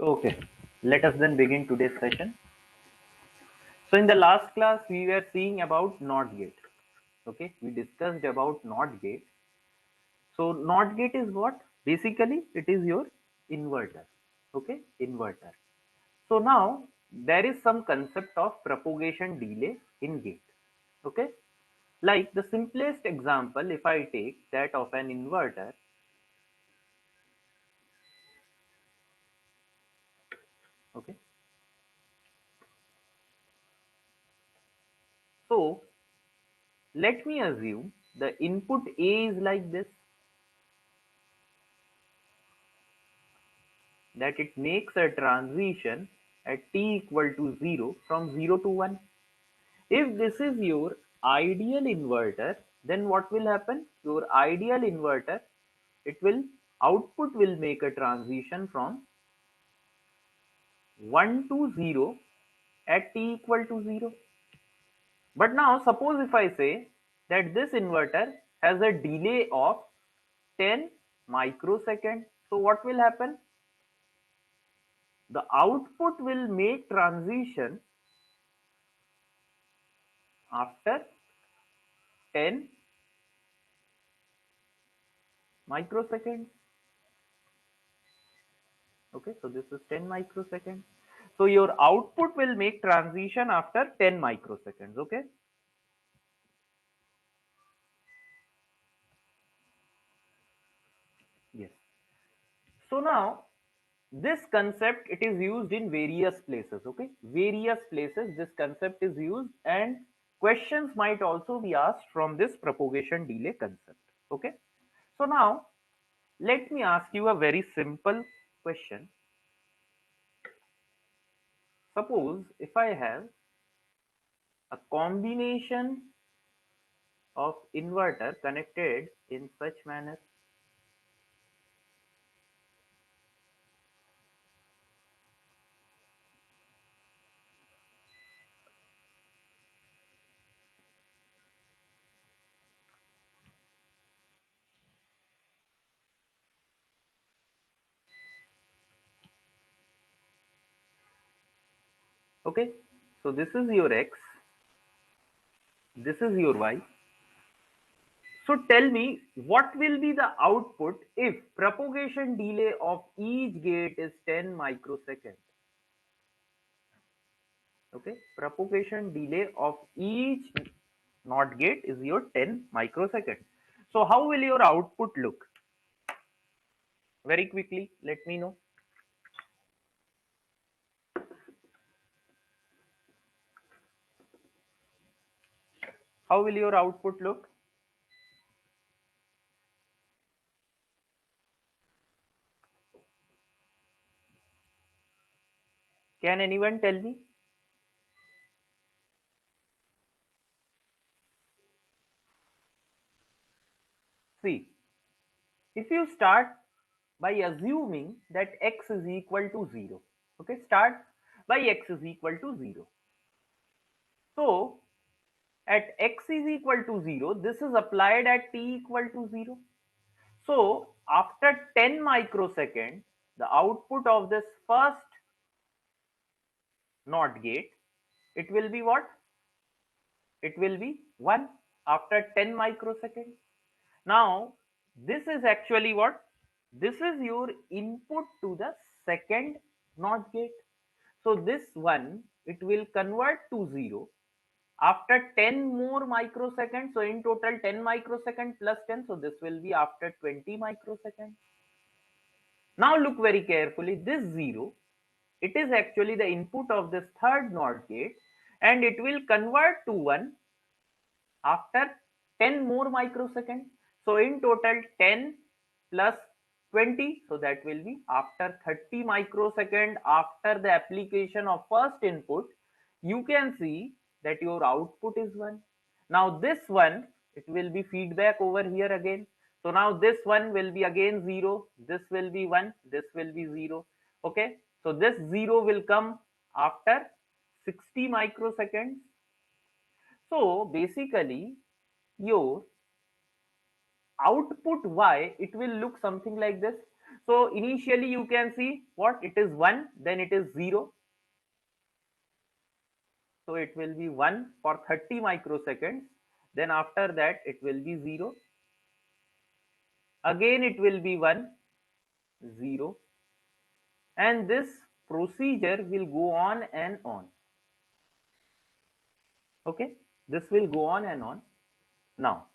Okay, let us then begin today's session. So in the last class, we were seeing about NOT gate. Okay, we discussed about NOT gate. So NOT gate is what? Basically, it is your inverter. Okay, inverter. So now there is some concept of propagation delay in gate. Okay, like the simplest example, if I take that of an inverter. Okay, so let me assume the input A is like this, that it makes a transition at t equal to 0 from 0 to 1. If this is your ideal inverter, then what will happen? Your ideal inverter, it will output will make a transition from 1 to 0 at t equal to 0. But now suppose if I say that this inverter has a delay of 10 microseconds. So what will happen? The output will make transition after 10 microseconds. Okay, so this is 10 microseconds. So your output will make transition after 10 microseconds. Okay. Yes. So now this concept, it is used in various places. Okay, various places this concept is used, and questions might also be asked from this propagation delay concept. Okay. So now let me ask you a very simple question. Suppose if I have a combination of inverter connected in such manner. Okay, so this is your x, this is your y. So tell me what will be the output if propagation delay of each gate is 10 microseconds. Okay, propagation delay of each NOT gate is your 10 microseconds. So how will your output look? Very quickly, let me know. How will your output look? Can anyone tell me? See, if you start by assuming that x is equal to 0, okay, start by x is equal to 0. So at x is equal to 0, this is applied at t equal to 0. So after 10 microseconds, the output of this first NOT gate, it will be what? It will be 1 after 10 microseconds. Now, this is actually what? This is your input to the second NOT gate. So this one, it will convert to 0 after 10 more microseconds. So in total 10 microseconds plus 10. So this will be after 20 microseconds. Now look very carefully. This 0, it is actually the input of this third NOT gate, and it will convert to 1 after 10 more microseconds. So in total 10 plus 20, so that will be after 30 microsecond after the application of first input, you can see that your output is 1. Now this one, it will be feedback over here again. So now this one will be again 0, this will be 1, this will be 0. Okay, so this 0 will come after 60 microseconds. So basically your output y, it will look something like this. So initially you can see what it is 1, then it is 0. So it will be 1 for 30 microseconds. Then after that it will be 0. Again it will be 1, 0. And this procedure will go on and on. Okay, this will go on and on. Now,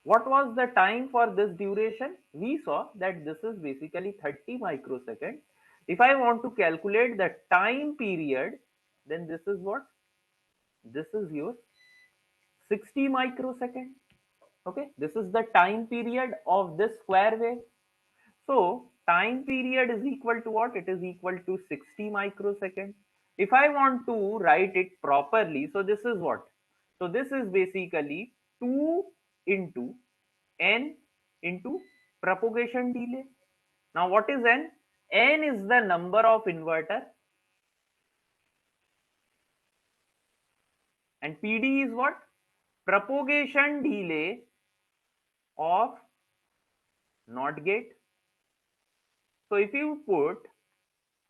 what was the time for this duration? We saw that this is basically 30 microseconds. If I want to calculate the time period, then this is what? This is your 60 microseconds. Okay, this is the time period of this square wave. So time period is equal to what? It is equal to 60 microseconds. If I want to write it properly, so this is what? So this is basically 2 into n into propagation delay. Now what is n? N is the number of inverter and PD is what? Propagation delay of NOT gate. So if you put,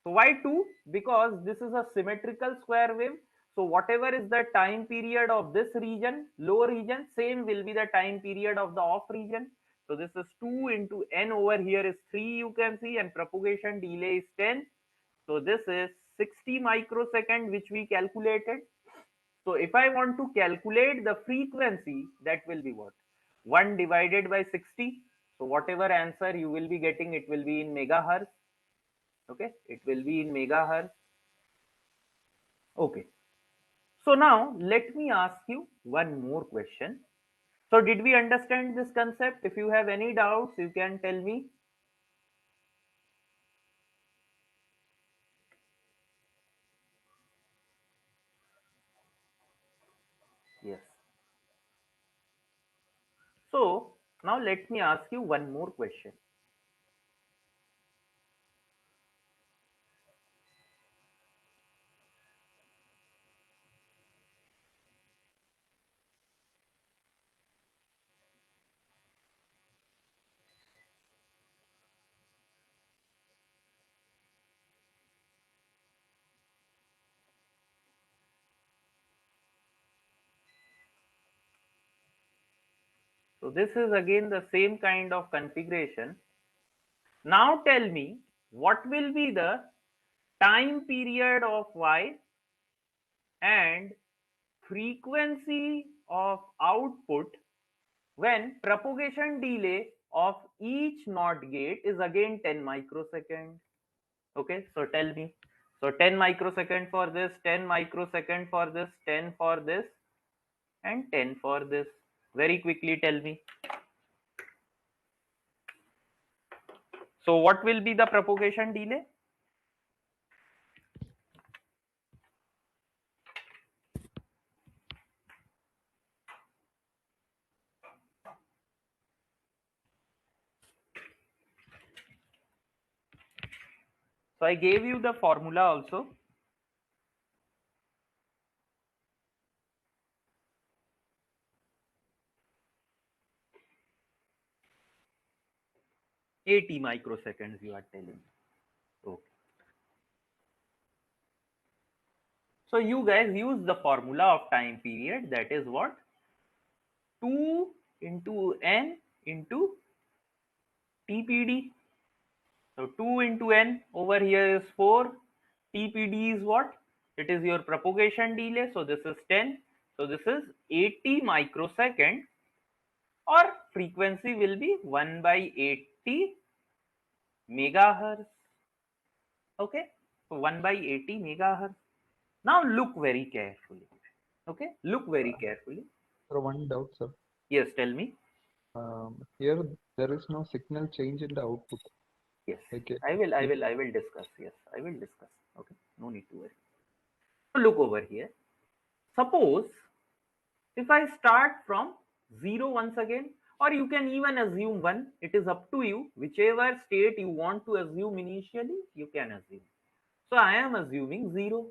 so why 2? Because this is a symmetrical square wave. So whatever is the time period of this region, low region, same will be the time period of the off region. So this is 2 into n over here is 3 you can see, and propagation delay is 10. So this is 60 microsecond which we calculated. So if I want to calculate the frequency, that will be what? 1 divided by 60. So whatever answer you will be getting, it will be in megahertz. Okay, it will be in megahertz. Okay, so now let me ask you one more question. So did we understand this concept? If you have any doubts, you can tell me. Yes. So now let me ask you one more question. So this is again the same kind of configuration. Now tell me what will be the time period of y and frequency of output when propagation delay of each NOT gate is again 10 microsecond. Okay, so tell me. So 10 microsecond for this, 10 microsecond for this, 10 for this, and 10 for this. Very quickly tell me. So what will be the propagation delay? So I gave you the formula also. Eighty microseconds you are telling. Okay. So you guys use the formula of time period, that is what? 2 into n into TPD. So 2 into n over here is 4. TPD is what? It is your propagation delay. So this is 10. So this is 80 microsecond, or frequency will be 1 by 80 megahertz. Okay. So 1 by 80 megahertz. Now look very carefully. Okay. Look very carefully. So one doubt, sir. Yes, tell me. Here there is no signal change in the output. Yes, Okay. I will discuss. Yes, I will discuss. Okay, no need to worry. So look over here. Suppose if I start from 0 once again, or you can even assume 1, it is up to you. Whichever state you want to assume initially, you can assume. So I am assuming 0.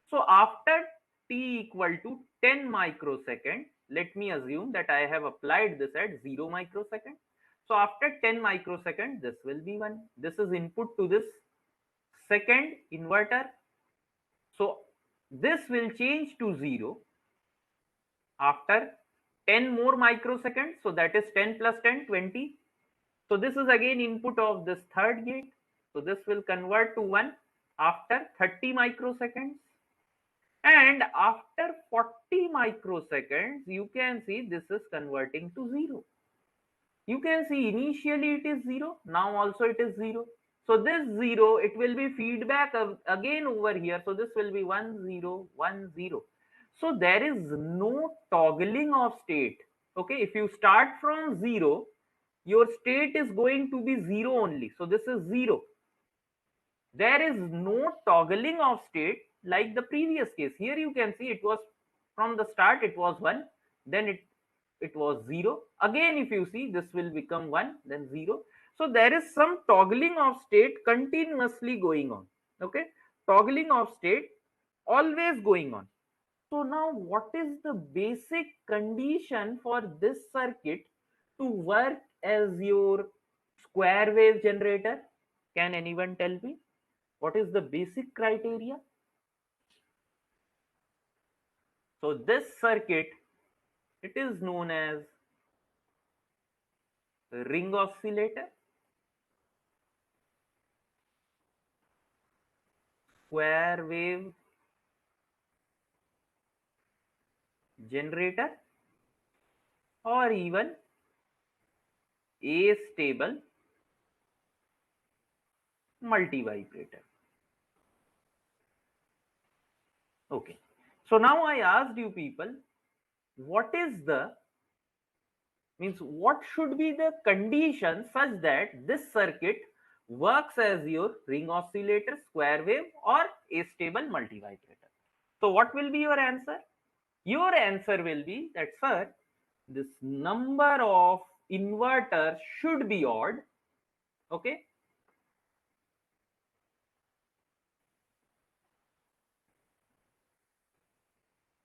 So after t equal to 10 microsecond, let me assume that I have applied this at 0 microsecond. So after 10 microsecond, this will be 1. This is input to this second inverter. So this will change to 0 after 10 more microseconds. So that is 10 plus 10, 20. So this is again input of this third gate. So this will convert to 1 after 30 microseconds. And after 40 microseconds, you can see this is converting to 0. You can see initially it is 0. Now also it is 0. So this 0, it will be feedback again over here. So this will be 1, 0, 1, 0. So there is no toggling of state. Okay, if you start from 0, your state is going to be 0 only. So this is 0. There is no toggling of state like the previous case. Here you can see it was from the start it was 1, then it was 0. Again if you see, this will become 1, then 0. So there is some toggling of state continuously going on. Okay, toggling of state always going on. So now what is the basic condition for this circuit to work as your square wave generator? Can anyone tell me? What is the basic criteria? So this circuit, it is known as ring oscillator, square wave generator, or even astable multivibrator. Okay, so now I asked you people, what should be the condition such that this circuit works as your ring oscillator, square wave, or astable multivibrator? So what will be your answer? Your answer will be that, sir, this number of inverters should be odd. Okay,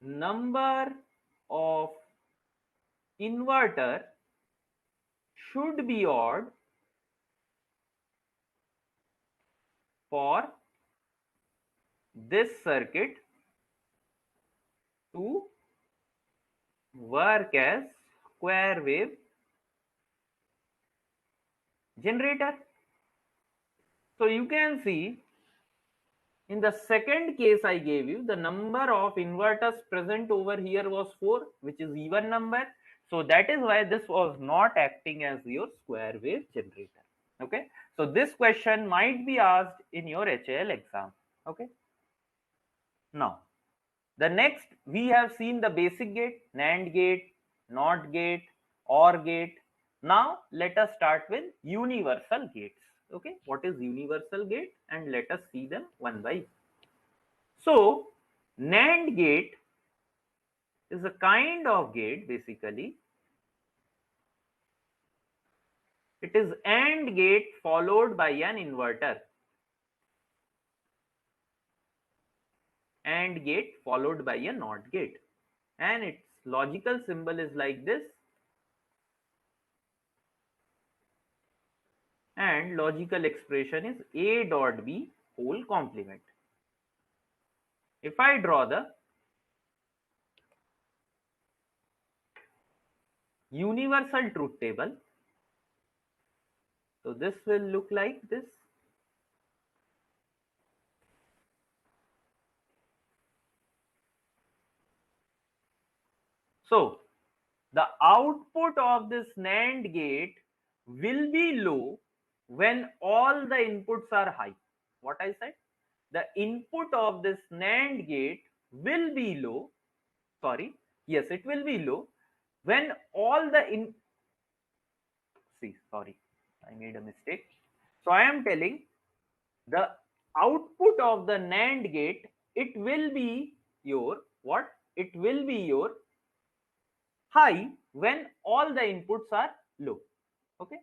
number of inverter should be odd for this circuit to work as square wave generator. So you can see in the second case I gave you, the number of inverters present over here was 4, which is even number. So that is why this was not acting as your square wave generator. Okay, so this question might be asked in your HAL exam. Okay, now the next, we have seen the basic gate, NAND gate, NOT gate, OR gate. Now let us start with universal gates. Okay, what is universal gate? And let us see them one by one. So NAND gate is a kind of gate. Basically it is AND gate followed by an inverter, AND gate followed by a NOT gate, and its logical symbol is like this, and logical expression is A dot B whole complement. If I draw the universal truth table, so this will look like this. So the output of this NAND gate will be low when all the inputs are high. What I said? The input of this NAND gate will be low. Sorry, yes, it will be low when all the sorry, I made a mistake. So I am telling the output of the NAND gate, it will be your what? It will be your high when all the inputs are low. Okay,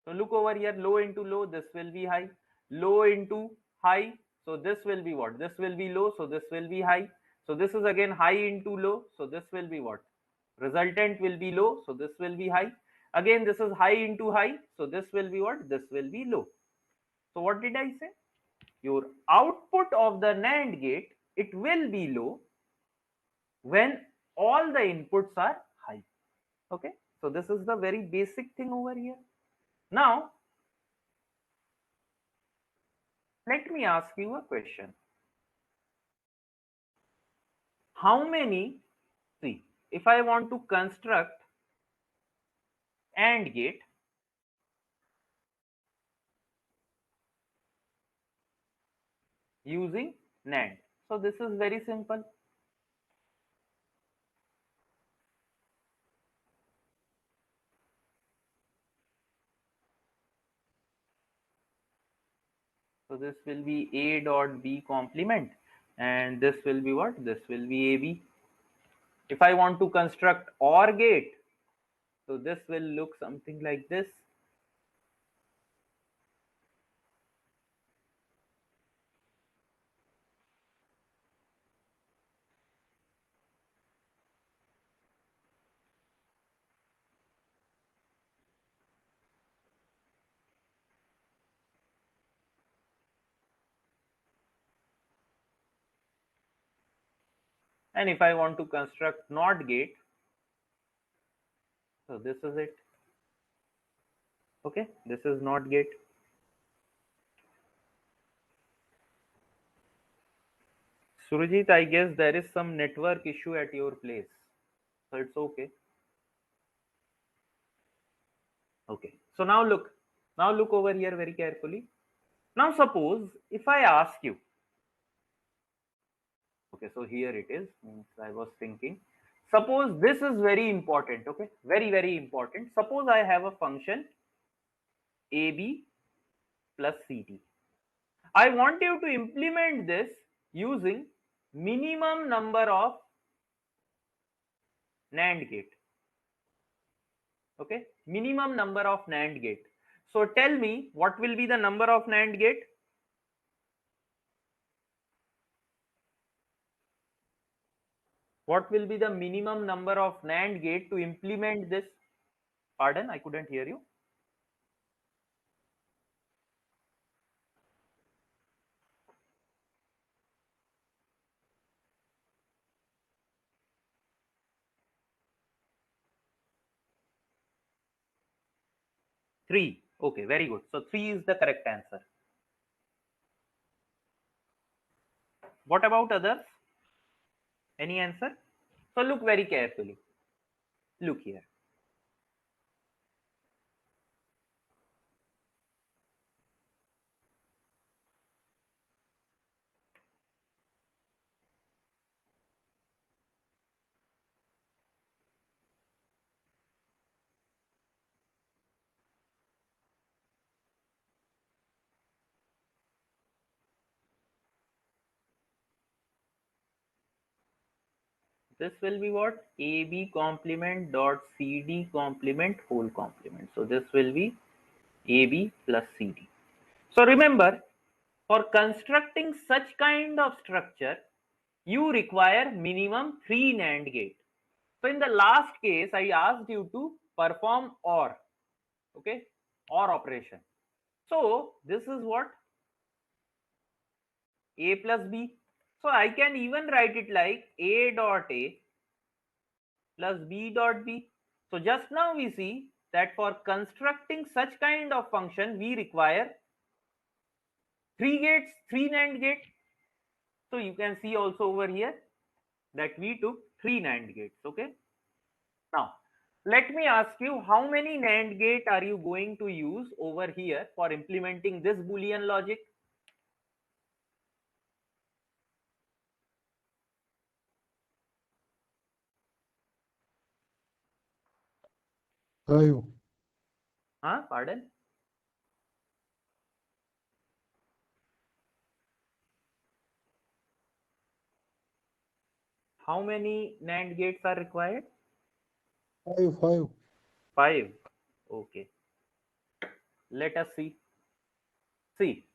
so look over here, low into low, this will be high, low into high, so this will be what? This will be low, so this will be high. So this is again high into low, so this will be what? Resultant will be low, so this will be high. Again, this is high into high, so this will be what? This will be low. So what did I say? Your output of the NAND gate, it will be low when all the inputs are high. Okay, so this is the very basic thing over here. Now let me ask you a question. How many, see, if I want to construct AND gate using NAND, so this is very simple. So this will be A dot B complement, and this will be what? This will be AB. If I want to construct OR gate, so this will look something like this. And if I want to construct NOT gate, so this is it. Okay, this is NOT gate. Surajit, I guess there is some network issue at your place, so it's okay. Okay, so now look over here very carefully. Now suppose if I ask you, okay, so here it is, means I was thinking, suppose this is very important, okay, very important. Suppose I have a function AB plus CD. I want you to implement this using minimum number of NAND gate. Okay, minimum number of NAND gate. So tell me what will be the number of NAND gate? What will be the minimum number of NAND gate to implement this? Pardon, I couldn't hear you. Three. Okay, very good. So three is the correct answer. What about others? Any answer? So look very carefully. Look here. This will be what? AB complement dot CD complement whole complement. So this will be AB plus CD. So remember, for constructing such kind of structure, you require minimum 3 NAND gate. So in the last case, I asked you to perform OR, okay, OR operation. So this is what? A plus B. So I can even write it like A dot A plus B dot B. So just now we see that for constructing such kind of function, we require 3 gates, 3 NAND gate. So you can see also over here that we took 3 NAND gates. Okay. Now, let me ask you, how many NAND gate are you going to use over here for implementing this Boolean logic? 5. Huh? Pardon? How many NAND gates are required? 5. 5. Okay. Let us see. See.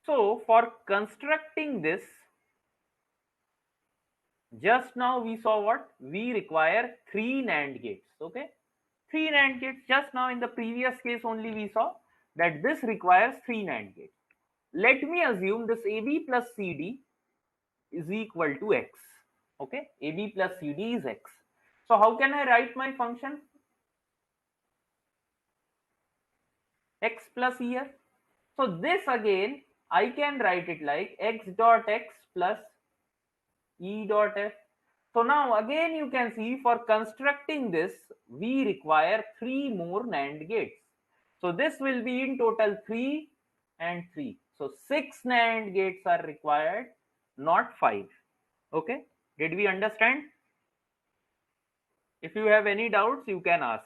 So for constructing this, Just now we saw what? We require 3 NAND gates. Okay, 3 NAND gates. Just now in the previous case only we saw that this requires 3 NAND gates. Let me assume this AB plus CD is equal to X. Okay, AB plus CD is X. So how can I write my function? X plus here. So this again I can write it like X dot X plus E dot F. So now again you can see for constructing this we require 3 more NAND gates. So this will be in total 3 and 3. So 6 NAND gates are required, not 5. Okay, did we understand? If you have any doubts you can ask.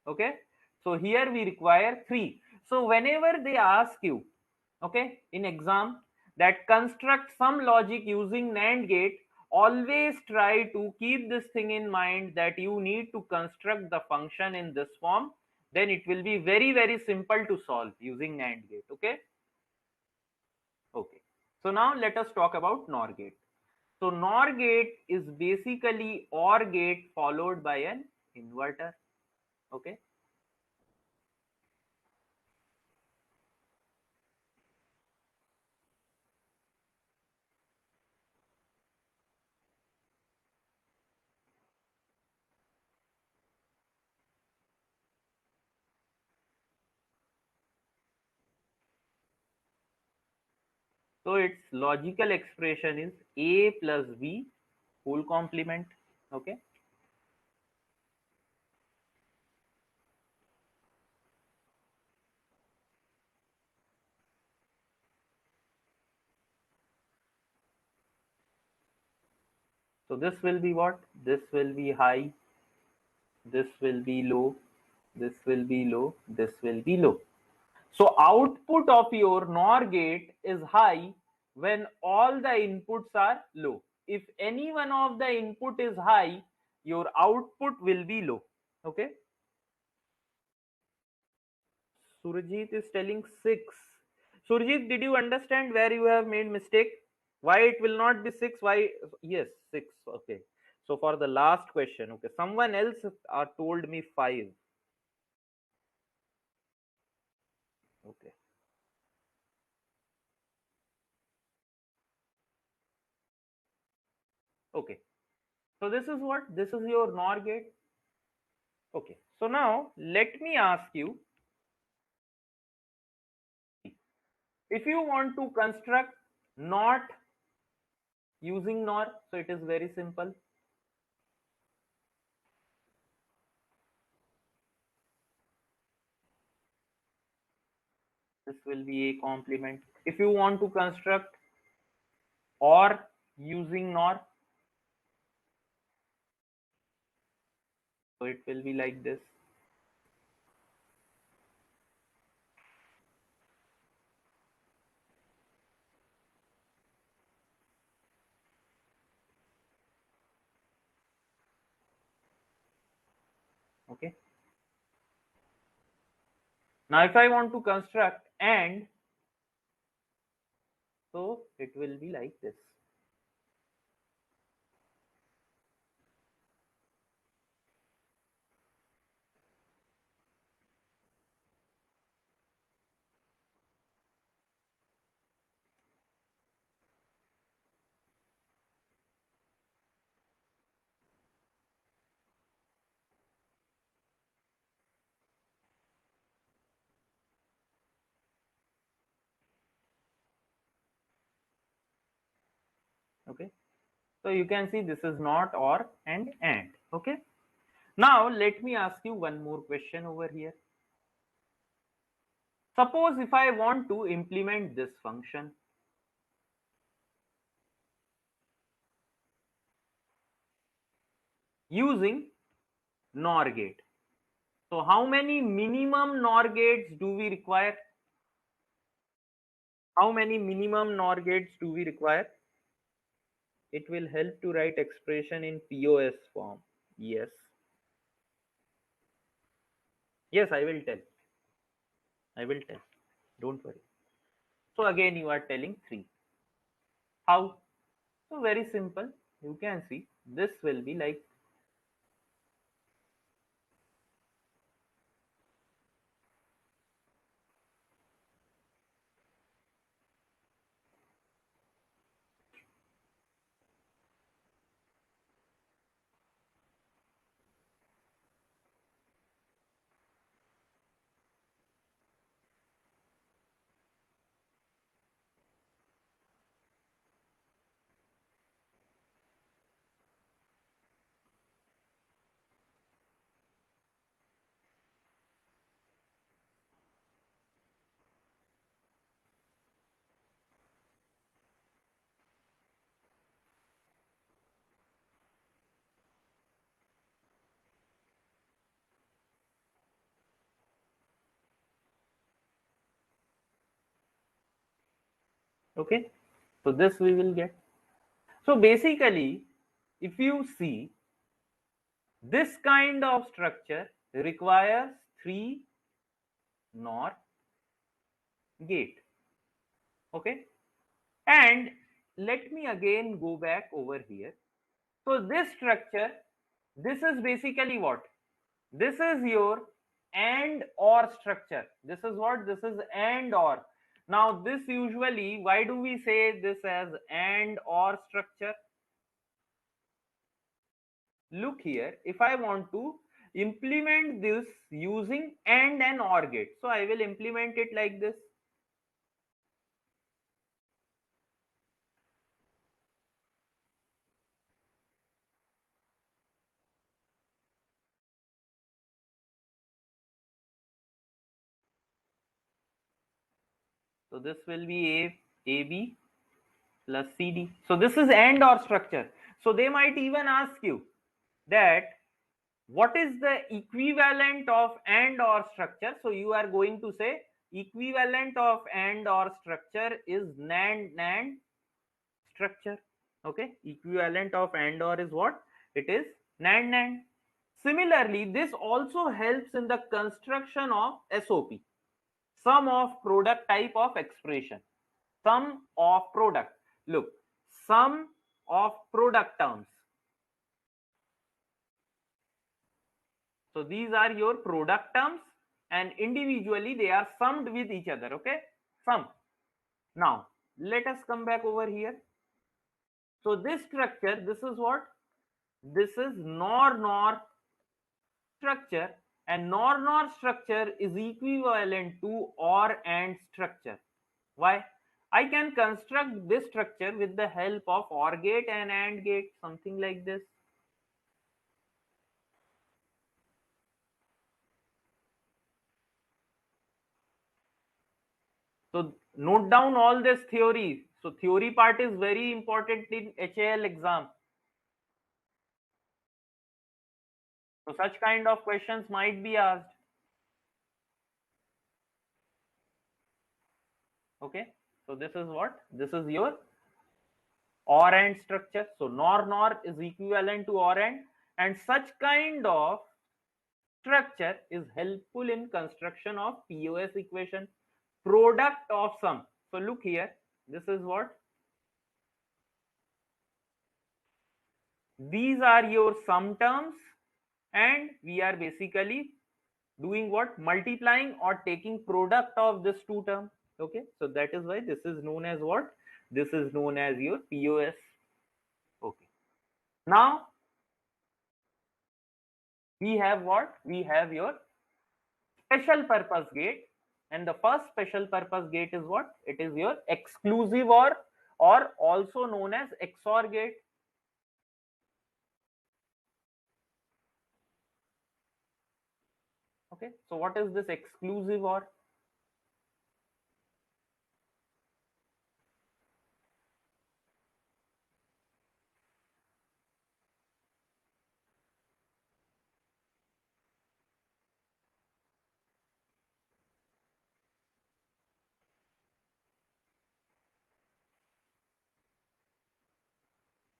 Okay, so here we require 3. So whenever they ask you, okay, in exam that construct some logic using NAND gate, always try to keep this thing in mind that you need to construct the function in this form, then it will be very simple to solve using NAND gate. Okay, okay, so now let us talk about NOR gate. So NOR gate is basically OR gate followed by an inverter. Okay, so its logical expression is A plus B whole complement. Okay, so this will be what? This will be high, this will be low, this will be low, this will be low. So output of your NOR gate is high when all the inputs are low. If any one of the input is high, your output will be low. Okay, Surjit is telling 6. Surjit, did you understand where you have made mistake? Why it will not be 6? Why? Yes, 6. Okay. So for the last question, okay, someone else told me 5. Okay. Okay. So this is what? This is your NOR gate. Okay. So now let me ask you, if you want to construct not using NOR, so it is very simple. This will be a complement. If you want to construct OR using NOR, so it will be like this. Okay. Now if I want to construct AND, so it will be like this. Okay. So you can see this is not OR and AND. Okay. Now let me ask you one more question over here. Suppose if I want to implement this function using NOR gate. So how many minimum NOR gates do we require? How many minimum NOR gates do we require? It will help to write expression in POS form. Yes. Yes, I will tell. I will tell. Don't worry. So again, you are telling 3. How? So very simple. you can see this will be like okay. So this we will get. So basically, if you see, this kind of structure requires 3 NOR gate. Okay. And let me again go back over here. So this structure, this is basically what? This is your and or structure. This is what? This is and or. Now this usually, why do we say this as and or structure? Look here, if I want to implement this using and or gate, so I will implement it like this. So this will be AB plus CD. So this is and or structure. So they might even ask you that what is the equivalent of and or structure. So you are going to say equivalent of and or structure is NAND structure. Okay, equivalent of and or is what? It is NAND. Similarly, this also helps in the construction of SOP, sum of product type of expression. Sum of product. Look, sum of product terms. So these are your product terms and individually they are summed with each other. Okay, sum. Now let us come back over here. So this structure, this is what? This is NOR structure, and NOR structure is equivalent to OR AND structure. Why? I can construct this structure with the help of OR gate and AND gate, something like this. So note down all this theory. So theory part is very important in HAL exam. So such kind of questions might be asked. Okay. So this is what? This is your OR AND structure. So NOR is equivalent to OR AND, and such kind of structure is helpful in construction of POS equation, product of sum. So look here, this is what? These are your sum terms, and we are basically doing what? Multiplying or taking product of this two term. Okay, so that is why this is known as what? This is known as your POS. Okay. Now we have what? We have your special purpose gate, and the first special purpose gate is what? It is your exclusive or also known as XOR gate. Okay, so what is this exclusive or?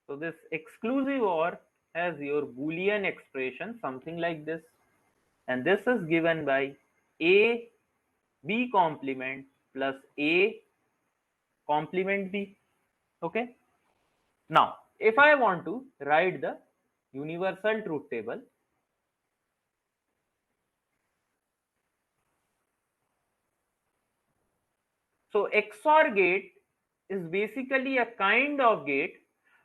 So this exclusive or has your Boolean expression, something like this, and this is given by a b complement plus a complement b. Okay, now if I want to write the universal truth table, so XOR gate is basically a kind of gate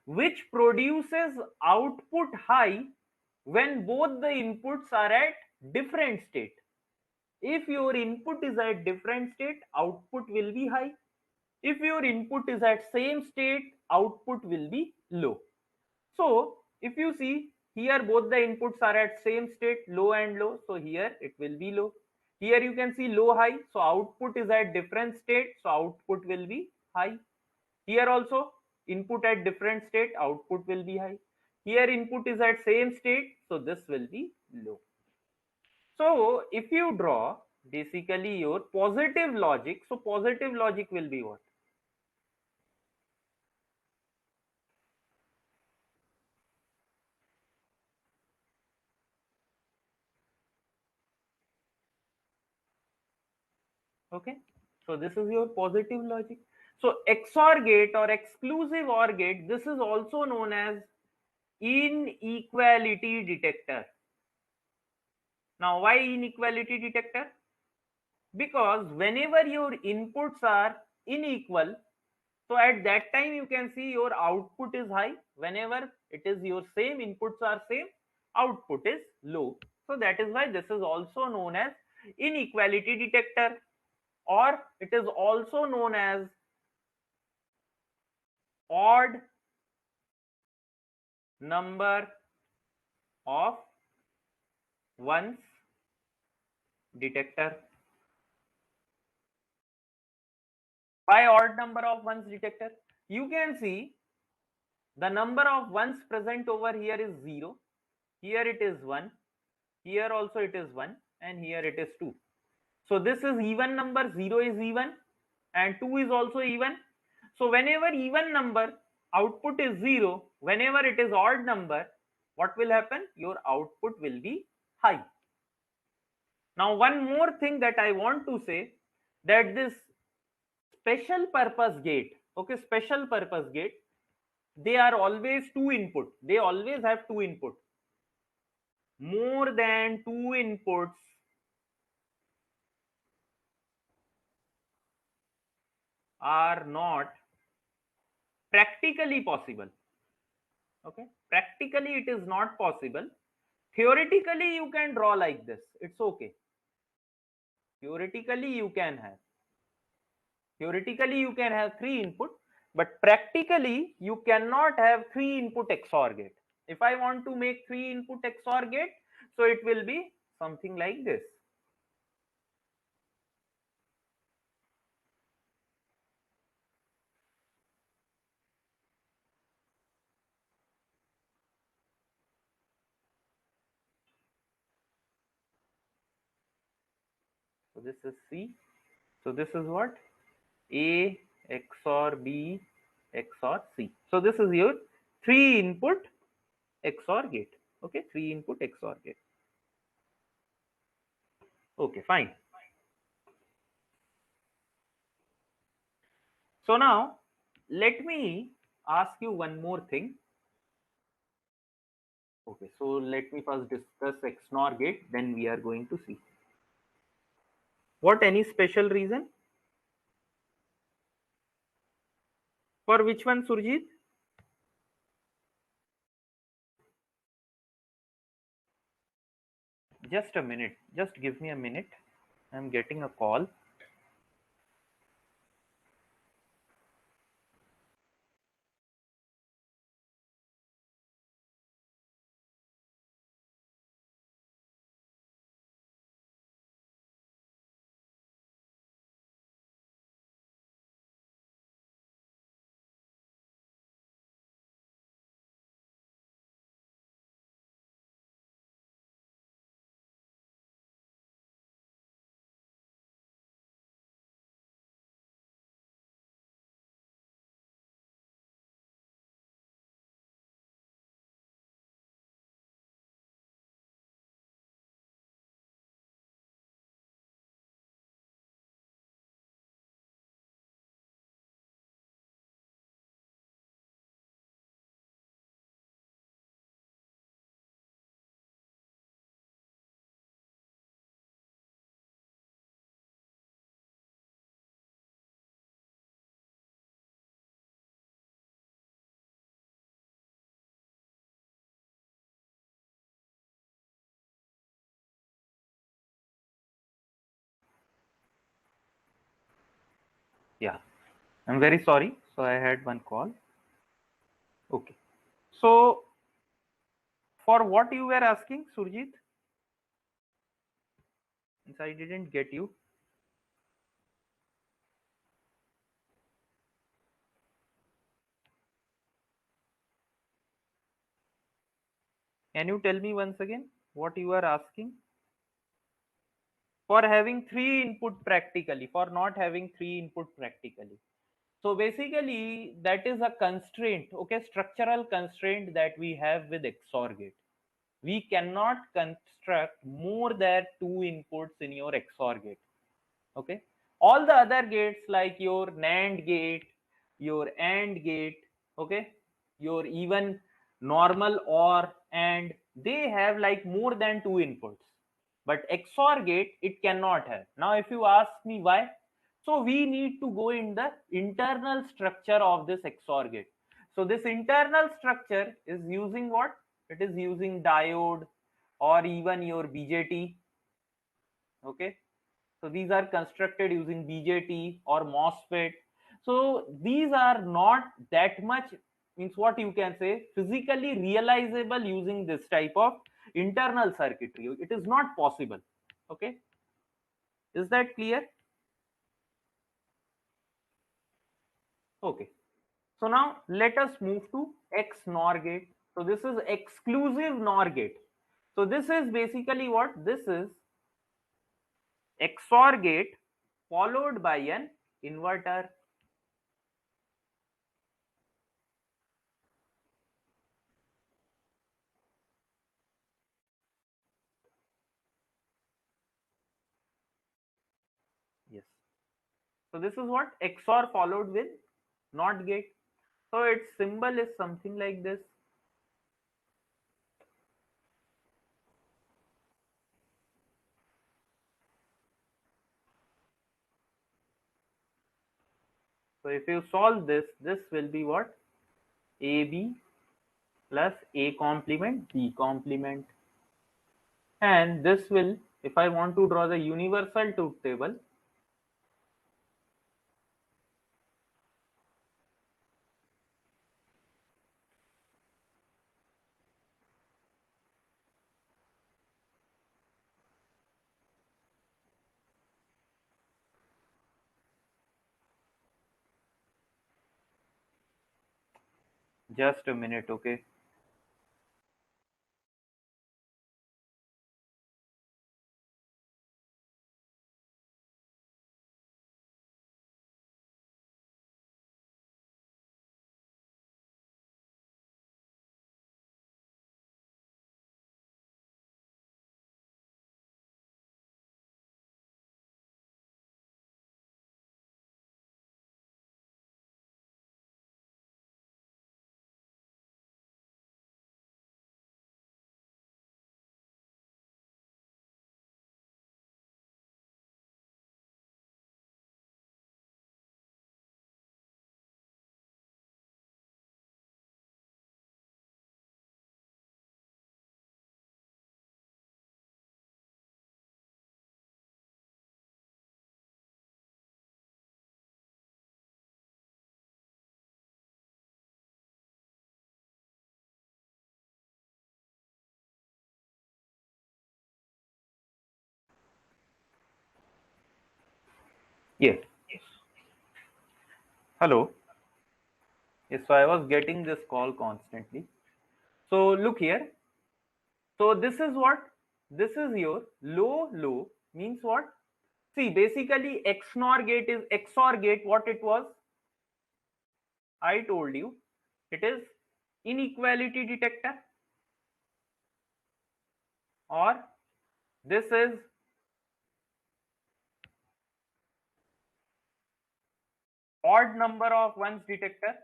which produces output high when both the inputs are at different state. If your input is at different state, output will be high. If your input is at same state, output will be low. So if you see here, both the inputs are at same state, low and low, so here it will be low. Here you can see low high, so output is at different state, so output will be high. Here also input at different state, output will be high. Here input is at same state, so this will be low. So if you draw basically your positive logic, so positive logic will be what? Okay, so this is your positive logic. So XOR gate or exclusive OR gate, this is also known as inequality detector. Now why inequality detector? Because whenever your inputs are unequal, so at that time you can see your output is high. Whenever it is your same inputs are same, output is low. So that is why this is also known as inequality detector, or it is also known as odd number of ones detector. By odd number of ones detector, you can see the number of ones present over here is 0, here it is 1, here also it is 1, and here it is 2. So this is even number, 0 is even and 2 is also even. So whenever even number output is 0, whenever it is odd number, what will happen? Your output will be high. Now one more thing that I want to say, that this special purpose gate, okay, special purpose gate, they are always two input, they always have two input. More than two inputs are not practically possible. Okay, practically it is not possible. Theoretically you can draw like this, it's okay. Theoretically you can have, theoretically you can have three input, but practically you cannot have three input XOR gate. If I want to make three input XOR gate, so it will be something like this. So this is C. So this is what? A XOR B XOR C. So this is your three input XOR gate. Okay, three input XOR gate. Okay, fine. So now let me ask you one more thing. Okay, so let me first discuss XNOR gate, then we are going to see. What, any special reason? For which one, Surjit? Just a minute. Just give me a minute. I'm getting a call. I'm very sorry. So I had one call. Okay. So for what you were asking, Surjit? Since I didn't get you. Can you tell me once again what you are asking? For having three input practically, for not having three input practically. So basically, that is a constraint, okay, structural constraint that we have with XOR gate. We cannot construct more than two inputs in your XOR gate. Okay, all the other gates like your NAND gate, your AND gate, okay, your even normal OR, and they have like more than two inputs, but XOR gate it cannot have. Now if you ask me why, so we need to go in the internal structure of this XOR gate. So this internal structure is using what? It is using diode or even your BJT. Okay, so these are constructed using BJT or MOSFET. So these are not that much, means what you can say, physically realizable using this type of internal circuitry. It is not possible. Okay, is that clear? Okay. So now let us move to XNOR gate. So this is exclusive NOR gate. So this is basically what? This is XOR gate followed by an inverter. Yes. So this is what? XOR followed with NOT gate. So its symbol is something like this. So if you solve this, this will be what? AB plus A complement B complement. And this will, if I want to draw the universal truth table, just a minute, okay? Yes. Hello. Yes, so I was getting this call constantly. So look here. So this is what? This is your low means what? See, basically XNOR gate is XOR gate. What it was? I told you. It is inequality detector, or this is odd number of ones detector.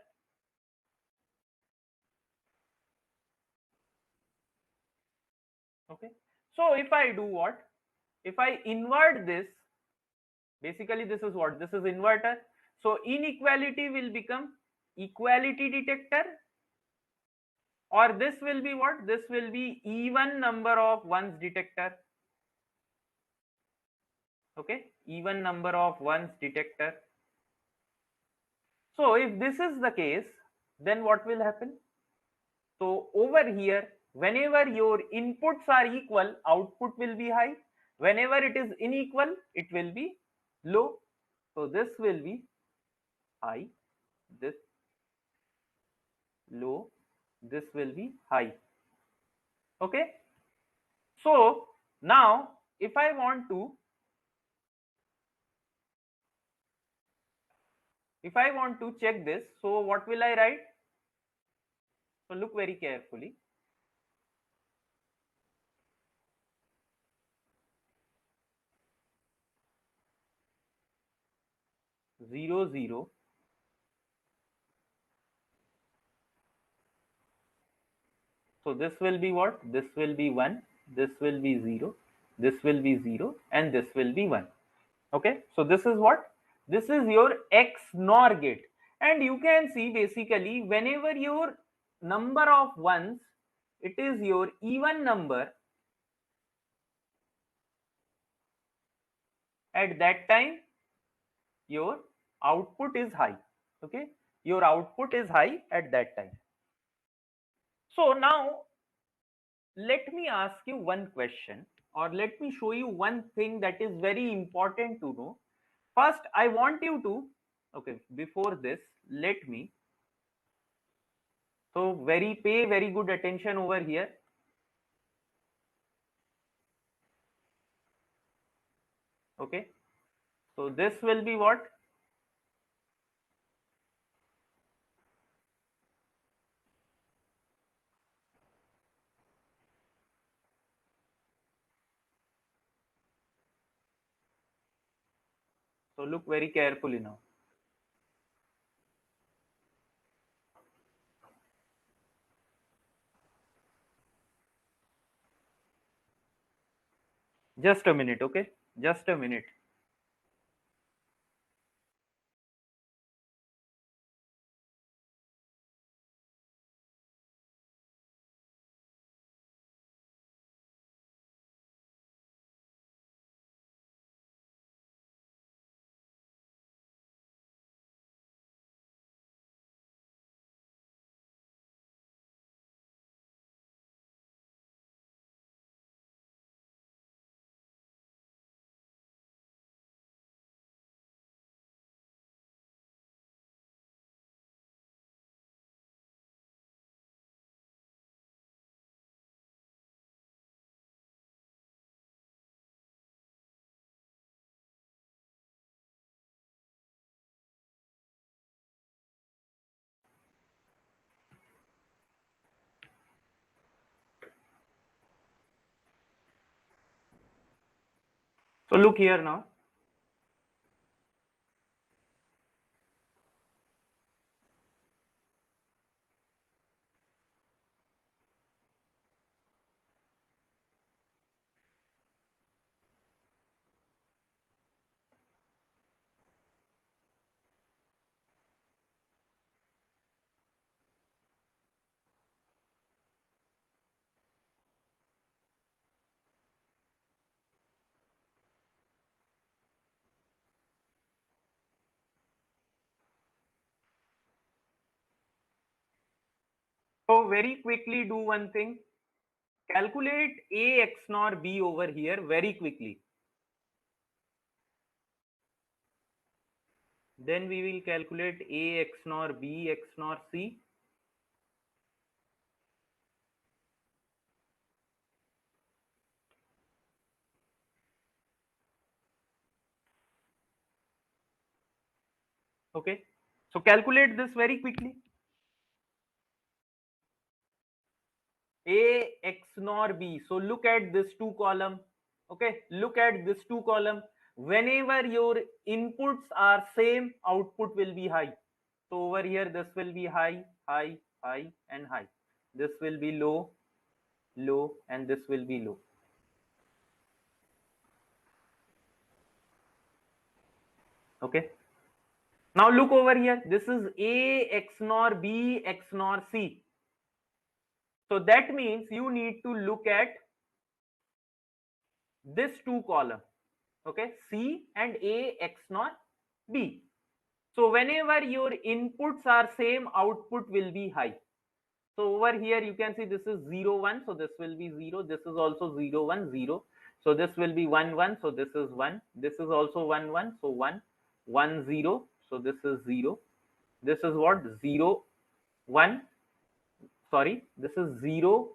Okay. So if I do what? If I invert this, basically this is what? This is inverter. So inequality will become equality detector, or this will be what? This will be even number of ones detector. Okay, even number of ones detector. So if this is the case, then what will happen? So over here, whenever your inputs are equal, output will be high. Whenever it is unequal, it will be low. So this will be high, this low, this will be high. Okay. So now if I want to check this, so what will I write? So look very carefully. Zero zero. So this will be what? This will be 1, this will be 0, this will be 0, and this will be 1. Okay, so this is what? This is your XNOR gate. And you can see basically whenever your number of ones, it is your even number, at that time your output is high. Okay, your output is high at that time. So now let me ask you one question, or let me show you one thing that is very important to know. First I want you to, okay, before this, let me, so pay very good attention over here. Okay, so this will be what? So look very carefully now. Just a minute, okay, just a minute. So look here now. So very quickly do one thing. Calculate A XNOR B over here very quickly. Then we will calculate A XNOR B XNOR C. Okay. So calculate this very quickly. A XNOR B. So look at this two column. Okay. Look at this two column. Whenever your inputs are same, output will be high. So over here, this will be high, high, high, and high. This will be low, low, and this will be low. Okay. Now look over here. This is A XNOR B XNOR C. So that means you need to look at this two column. Okay, C and A XNOR B. So whenever your inputs are same, output will be high. So over here you can see this is 0 1, so this will be 0. This is also 0 1 0. So this will be 1 1, so this is 1. This is also 1 1, so 1 1 0. So this is 0. This is what? 0 1. Sorry, this is 0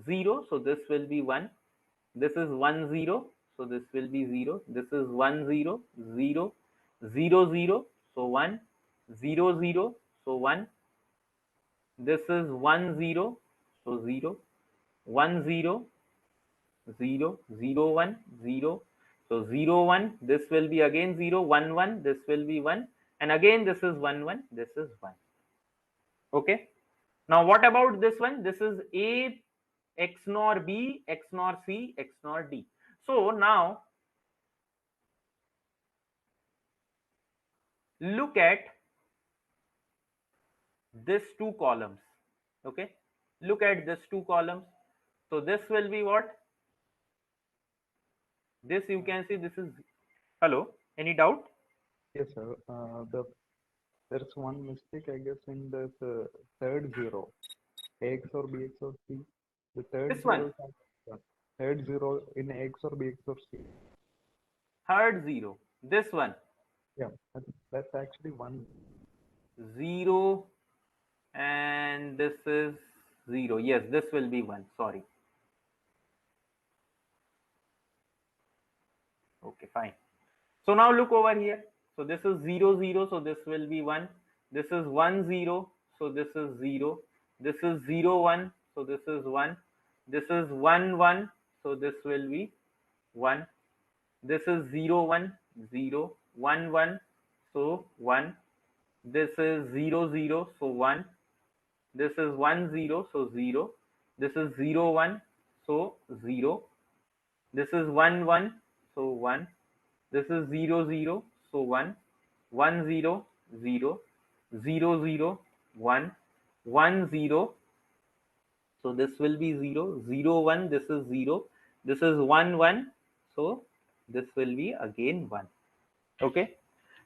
0. So this will be 1. This is 1 0. So this will be 0. This is 1 0 0 0 0. So 1 0 0. So 1. This is 1 0. So 0 1 0 0 0 1 0. So 0 1, this will be again 0 1 1, this will be 1, and again this is 1 1, this is 1. Okay, now what about this one? This is A XNOR B XNOR C XNOR D. So now look at this two columns. Okay, look at this two columns. So this will be what? This you can see this is, hello, any doubt? Yes, sir. There's one mistake, I guess, in this third zero. AX or BX or C. The third This one, zero is third zero in AX or BX or C. third zero, this one, Yeah, that's actually one. 0, and this is 0. Yes, this will be 1. Sorry. Okay, fine. So now look over here. So this is 0 0. So this will be 1. This is 1 0. So this is 0. This is 0 1. So this is 1. This is 1 1. So this will be 1. This is 0 1 0 1 1. So 1. This is 0 0. So 1. This is 1 0. So 0. This is 0 1. So 0. This is 1 1. So 1. This is 0 0. So 1. 1 0 0 0 0 1 1 0. So this will be 0 0 1. This is 0. This is 1 1. So this will be again 1. Okay.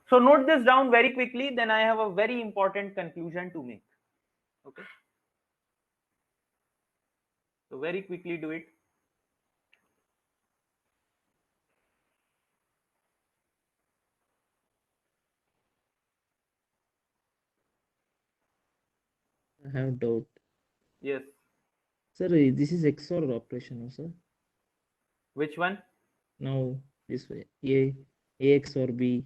So note this down very quickly. Then I have a very important conclusion to make. Okay. So very quickly do it. I have doubt. Yes. Sir, this is XOR operation, no, sir? Which one? Now this way. A XOR B.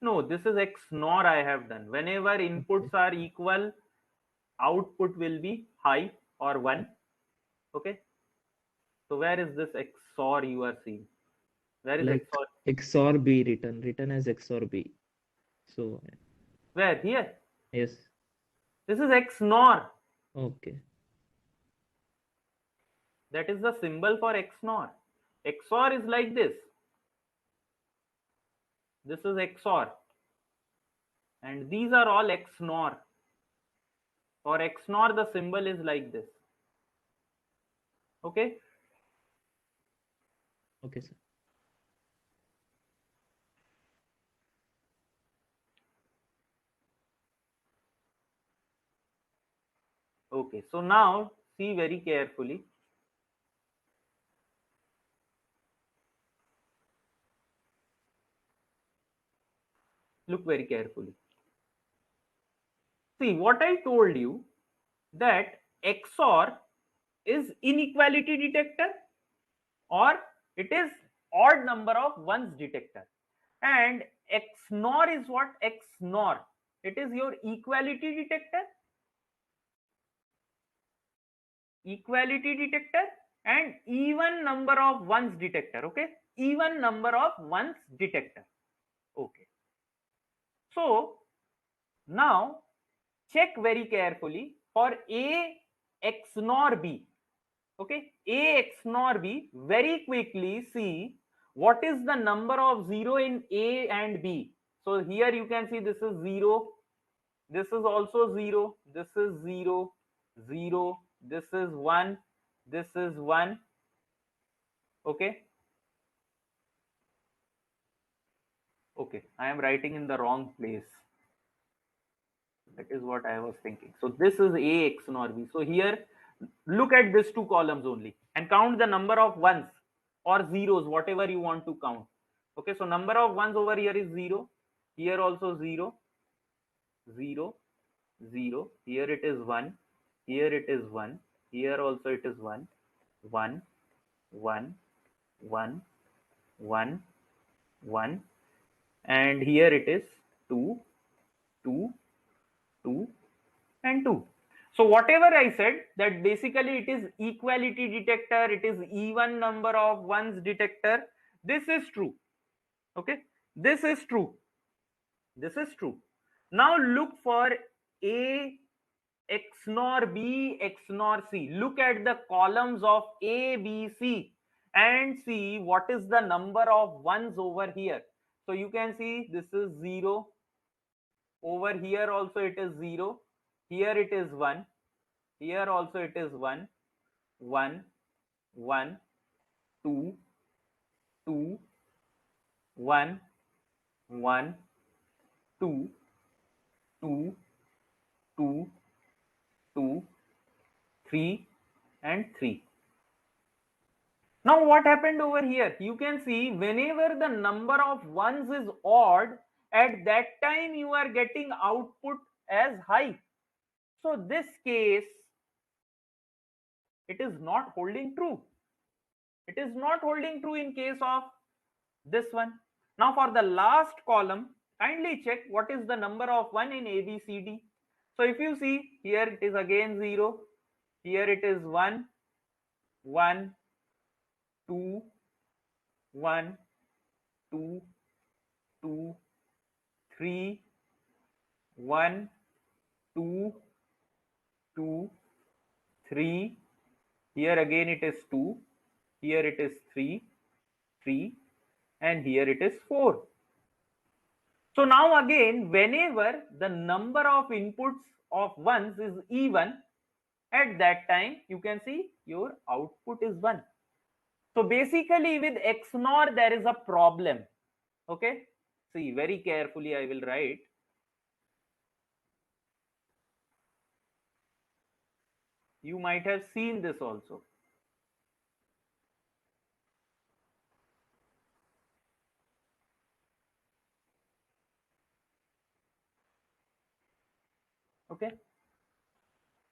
No, this is XNOR I have done. Whenever inputs are equal, output will be high or 1. Okay. So where is this XOR you are seeing? Where is Like XOR? XOR B written as XOR B. So Where? Here. yes. This is XNOR. Okay. That is the symbol for XNOR. XOR is like this. This is XOR. And these are all XNOR. For XNOR, the symbol is like this. Okay. Okay, sir. Okay. So now see very carefully. Look very carefully. See what I told you, that XOR is inequality detector, or it is odd number of ones detector, and XNOR is what? XNOR, it is your equality detector, and even number of ones detector. Okay, even number of ones detector. Okay, so now check very carefully for A XNOR B. Okay, A XNOR B, very quickly see what is the number of 0 in A and B. So here you can see this is 0, this is also 0, this is 0 0, this is 1, this is 1. Okay, Okay, I am writing in the wrong place. That is what I was thinking. So this is A XNOR B. So here, look at these two columns only and count the number of ones or zeros, whatever you want to count. Okay, so number of ones over here is 0. Here also 0, 0, 0. Here it is 1. Here it is 1. Here also it is 1, 1, 1, 1, 1, 1. And here it is 2, 2, 2, and 2. So whatever I said, that basically it is equality detector, it is even number of ones detector. This is true. Okay, this is true. This is true. Now look for A XNOR B XNOR C. Look at the columns of A, B, C and see what is the number of ones over here. So you can see this is 0. Over here also it is 0. Here it is 1. Here also it is 1, 1, 1, 2, 2, 1, 1, 2, 2, 2, 2, 3, and 3. Now what happened over here? You can see whenever the number of ones is odd, at that time you are getting output as high. So this case, it is not holding true. It is not holding true in case of this one. Now for the last column, kindly check what is the number of 1 in ABCD. So if you see here it is again 0, here it is 1, 1, 2, 1, 2, 2, 3, 1, 2, 2, 3. Here again it is 2, here it is 3, 3, and here it is 4. So now again, whenever the number of inputs of ones is even, at that time you can see your output is 1. So basically with XNOR there is a problem. Okay, see very carefully I will write. You might have seen this also. Okay,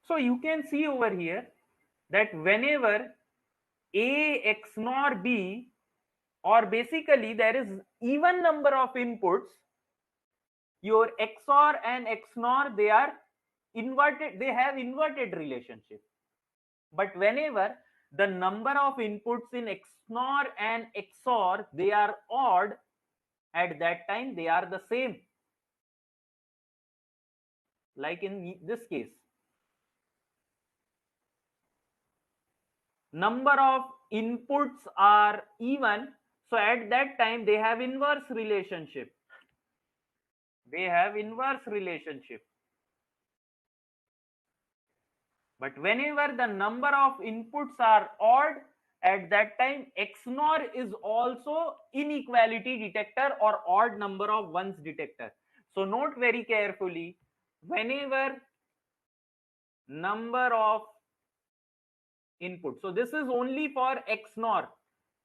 so you can see over here that whenever A XNOR B, or basically there is even number of inputs, your XOR and XNOR, they are inverted, they have inverted relationship. But whenever the number of inputs in XNOR and XOR, they are odd, at that time they are the same. Like in this case, number of inputs are even, so at that time they have inverse relationship. They have inverse relationship. But whenever the number of inputs are odd, at that time XNOR is also inequality detector or odd number of ones detector. So note very carefully, whenever number of inputs, so this is only for XNOR.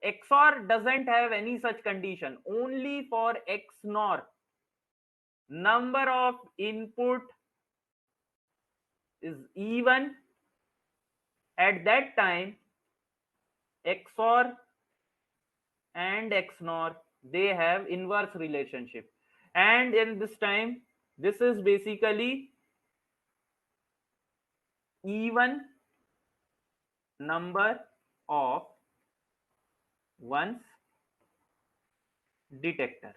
XOR doesn't have any such condition. Only for XNOR, number of input is even, at that time XOR and XNOR, they have inverse relationship. And in this time, this is basically even number of ones detector.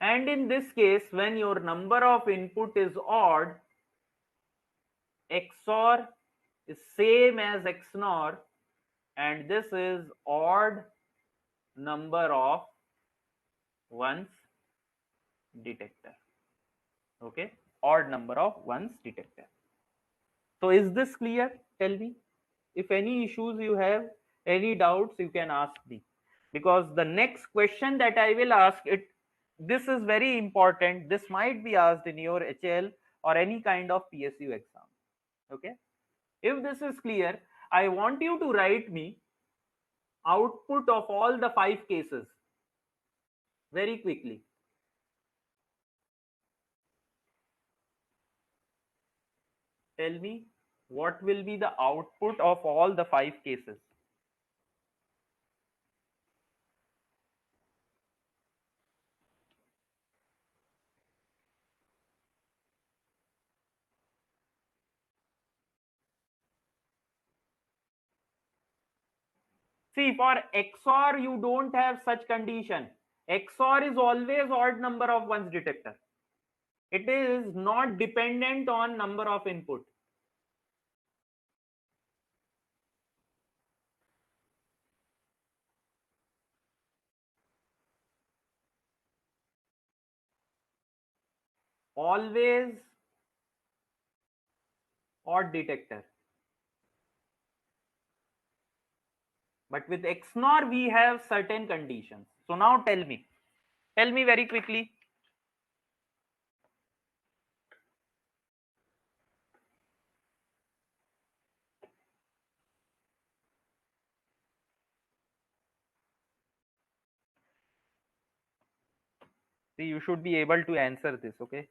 And in this case, when your number of input is odd, XOR is same as XNOR, and this is odd number of ones detector. Okay, odd number of ones detector. So is this clear? Tell me. If any issues you have, any doubts, you can ask me. because the next question that I will ask it, this is very important. This might be asked in your HL or any kind of PSU exam. Okay. If this is clear, I want you to write me output of all the 5 cases very quickly. Tell me what will be the output of all the 5 cases. See, for XOR, you don't have such condition. XOR is always odd number of ones detector. It is not dependent on number of input. Always odd detector. But with XNOR, we have certain conditions. So now tell me very quickly. See, you should be able to answer this, okay?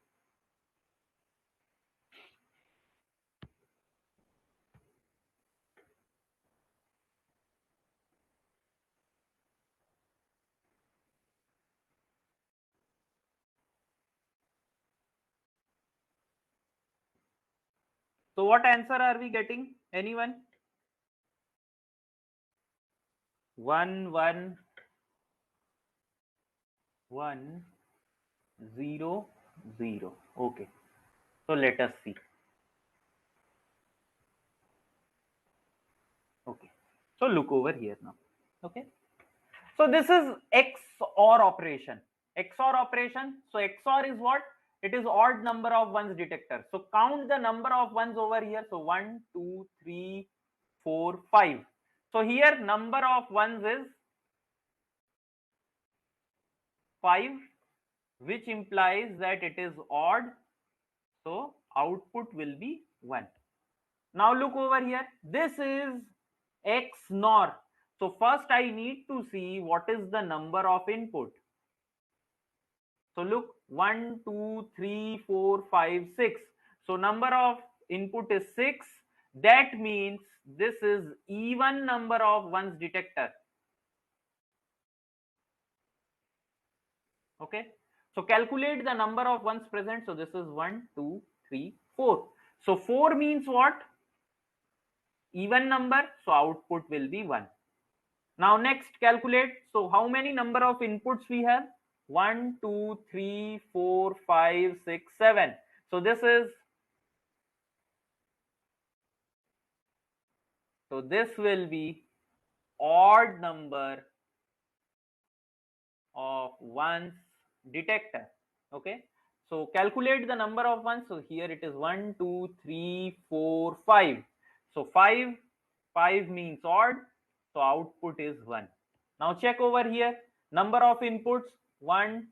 So what answer are we getting? Anyone? 1 1 1 0 0. Okay. So let us see. Okay. So look over here now. Okay. So this is XOR operation. XOR operation. So XOR is what? It is odd number of ones detector. So count the number of ones over here. So 1, 2, 3, 4, 5. So here number of ones is 5, which implies that it is odd. So output will be 1. Now look over here. This is XNOR. So first I need to see what is the number of input. So look, 1, 2, 3, 4, 5, 6. So number of input is 6. That means this is even number of ones detector. Okay. So calculate the number of ones present. So this is 1, 2, 3, 4. So 4 means what? Even number. So output will be 1. Now next calculate. So how many number of inputs we have? 1, 2, 3, 4, 5, 6, 7. So this will be odd number of ones detector. Okay. So calculate the number of ones. So here it is 1, 2, 3, 4, 5. So 5 means odd. So output is 1. Now check over here. Number of inputs 1,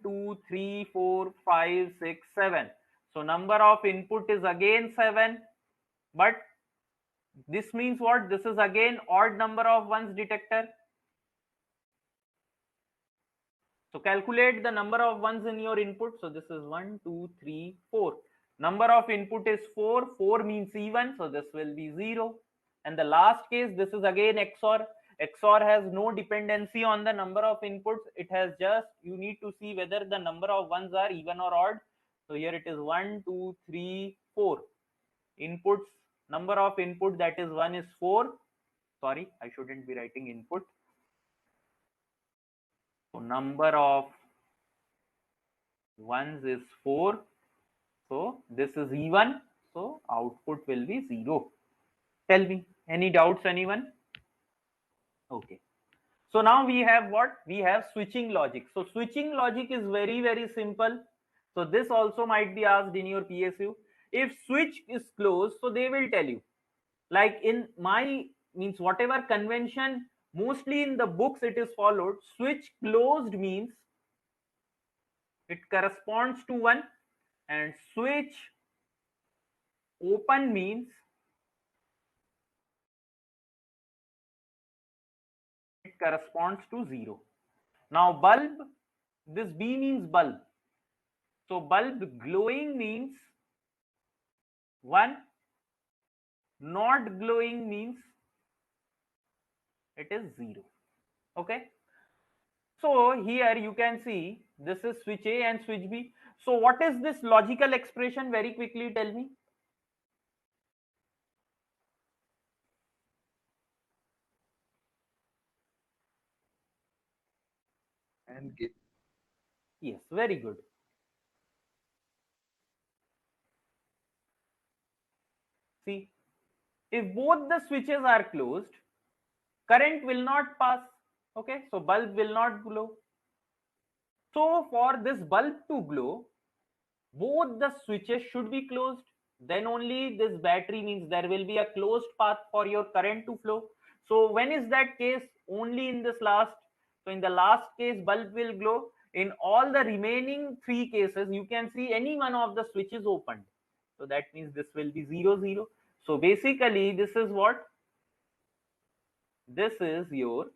2, 3, 4, 5, 6, 7. So number of input is again 7. But this means what? This is again odd number of ones detector. So calculate the number of ones in your input. So this is 1, 2, 3, 4. Number of input is 4. 4 means even. So this will be 0. And the last case, this is again XOR. XOR has no dependency on the number of inputs. It has just, you need to see whether the number of ones are even or odd. So here it is 1, 2, 3, 4. Inputs, number of input, that is 1 is 4. Sorry, I shouldn't be writing input. So number of ones is 4. So this is even. So output will be 0. Tell me, any doubts, anyone? Okay. So now we have what? We have switching logic. So switching logic is very, very simple. So this also might be asked in your PSU. If switch is closed, so they will tell you. Like in my, means whatever convention Mostly in the books it is followed. Switch closed means it corresponds to 1, and switch open means it corresponds to 0. Now bulb, this B means bulb. So bulb glowing means 1, not glowing means it is 0. Okay. So here you can see this is switch A and switch B. So what is this logical expression? Very quickly tell me. And gate. Yes, very good. See, if both the switches are closed, current will not pass. Okay, so bulb will not glow. So for this bulb to glow, both the switches should be closed. Then only this battery means there will be a closed path for your current to flow. So when is that case? Only in this last. So in the last case, bulb will glow. In all the remaining 3 cases, you can see any one of the switches opened. So that means this will be 0 0. So basically this is what? This is your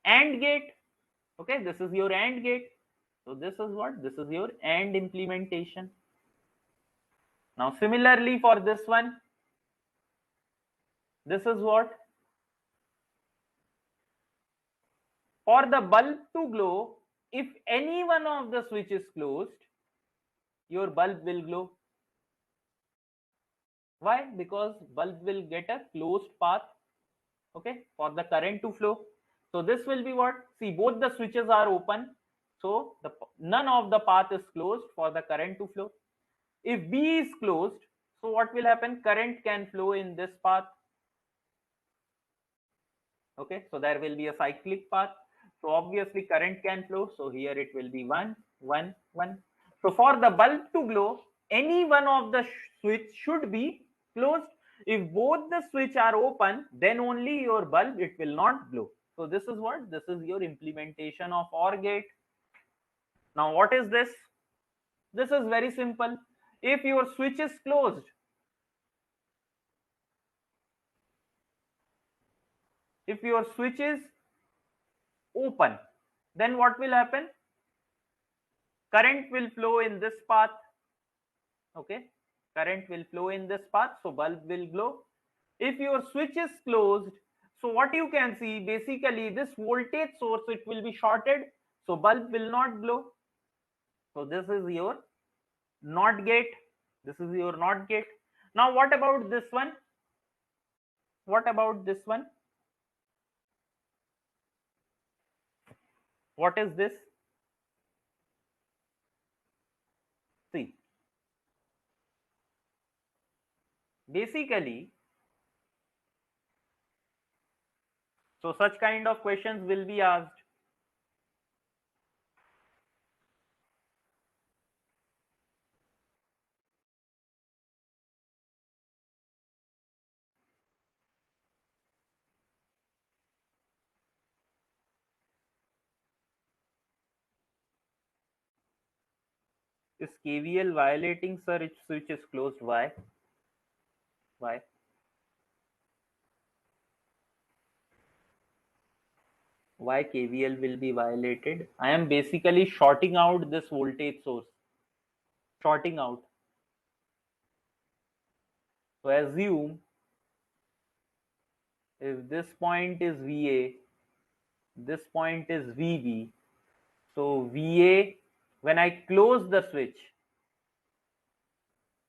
AND gate. Okay, this is your AND gate. So this is what? This is your AND implementation. Now similarly for this one, this is what? For the bulb to glow, if any one of the switch is closed, your bulb will glow. Why? Because bulb will get a closed path, okay, for the current to flow. So this will be what? See, both the switches are open, so none of the path is closed for the current to flow. If B is closed, so what will happen? Current can flow in this path. Okay, so there will be a cyclic path. So obviously current can flow. So here it will be 1, 1, 1. So for the bulb to glow, any one of the switch should be closed. If both the switch are open, then only your bulb, it will not glow. So this is what? This is your implementation of OR gate. Now what is this? This is very simple. If your switch is closed, if your switch is open, then what will happen? Current will flow in this path. Okay, current will flow in this path, so bulb will glow. If your switch is closed, so what you can see, basically this voltage source, it will be shorted, so bulb will not glow. So this is your NOT gate. This is your NOT gate. Now what about this one? What about this one? What is this? See, basically, so such kind of questions will be asked. Is KVL violating, sir? Its switch is closed. Why? Why? Why KVL will be violated? I am basically shorting out this voltage source. Shorting out. So assume if this point is VA, this point is VB. So VA, when I close the switch,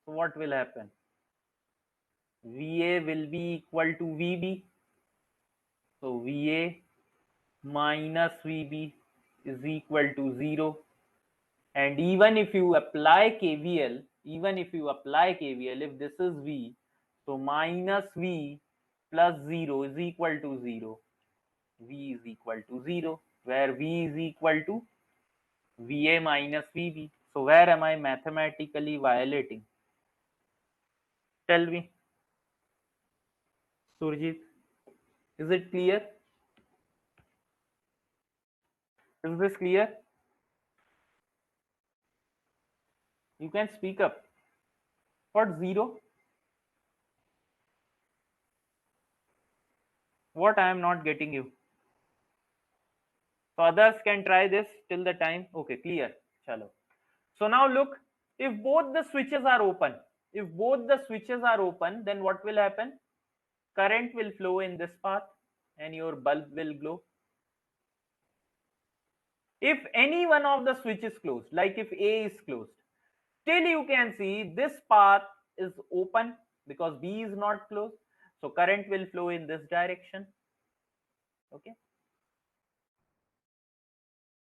so what will happen? VA will be equal to VB. So VA minus VB is equal to 0. And even if you apply KVL, if this is V, so minus V plus 0 is equal to 0. V is equal to 0, where V is equal to VA minus VB. So where am I mathematically violating? Tell me, Surjit, is it clear? Is this clear? You can speak up. What 0? What I am not getting you. So others can try this till the time. Okay, clear. Chalo. So now look, if both the switches are open, then what will happen? Current will flow in this path and your bulb will glow. If any one of the switch is closed, like if A is closed, still you can see this path is open because B is not closed. So current will flow in this direction. Okay.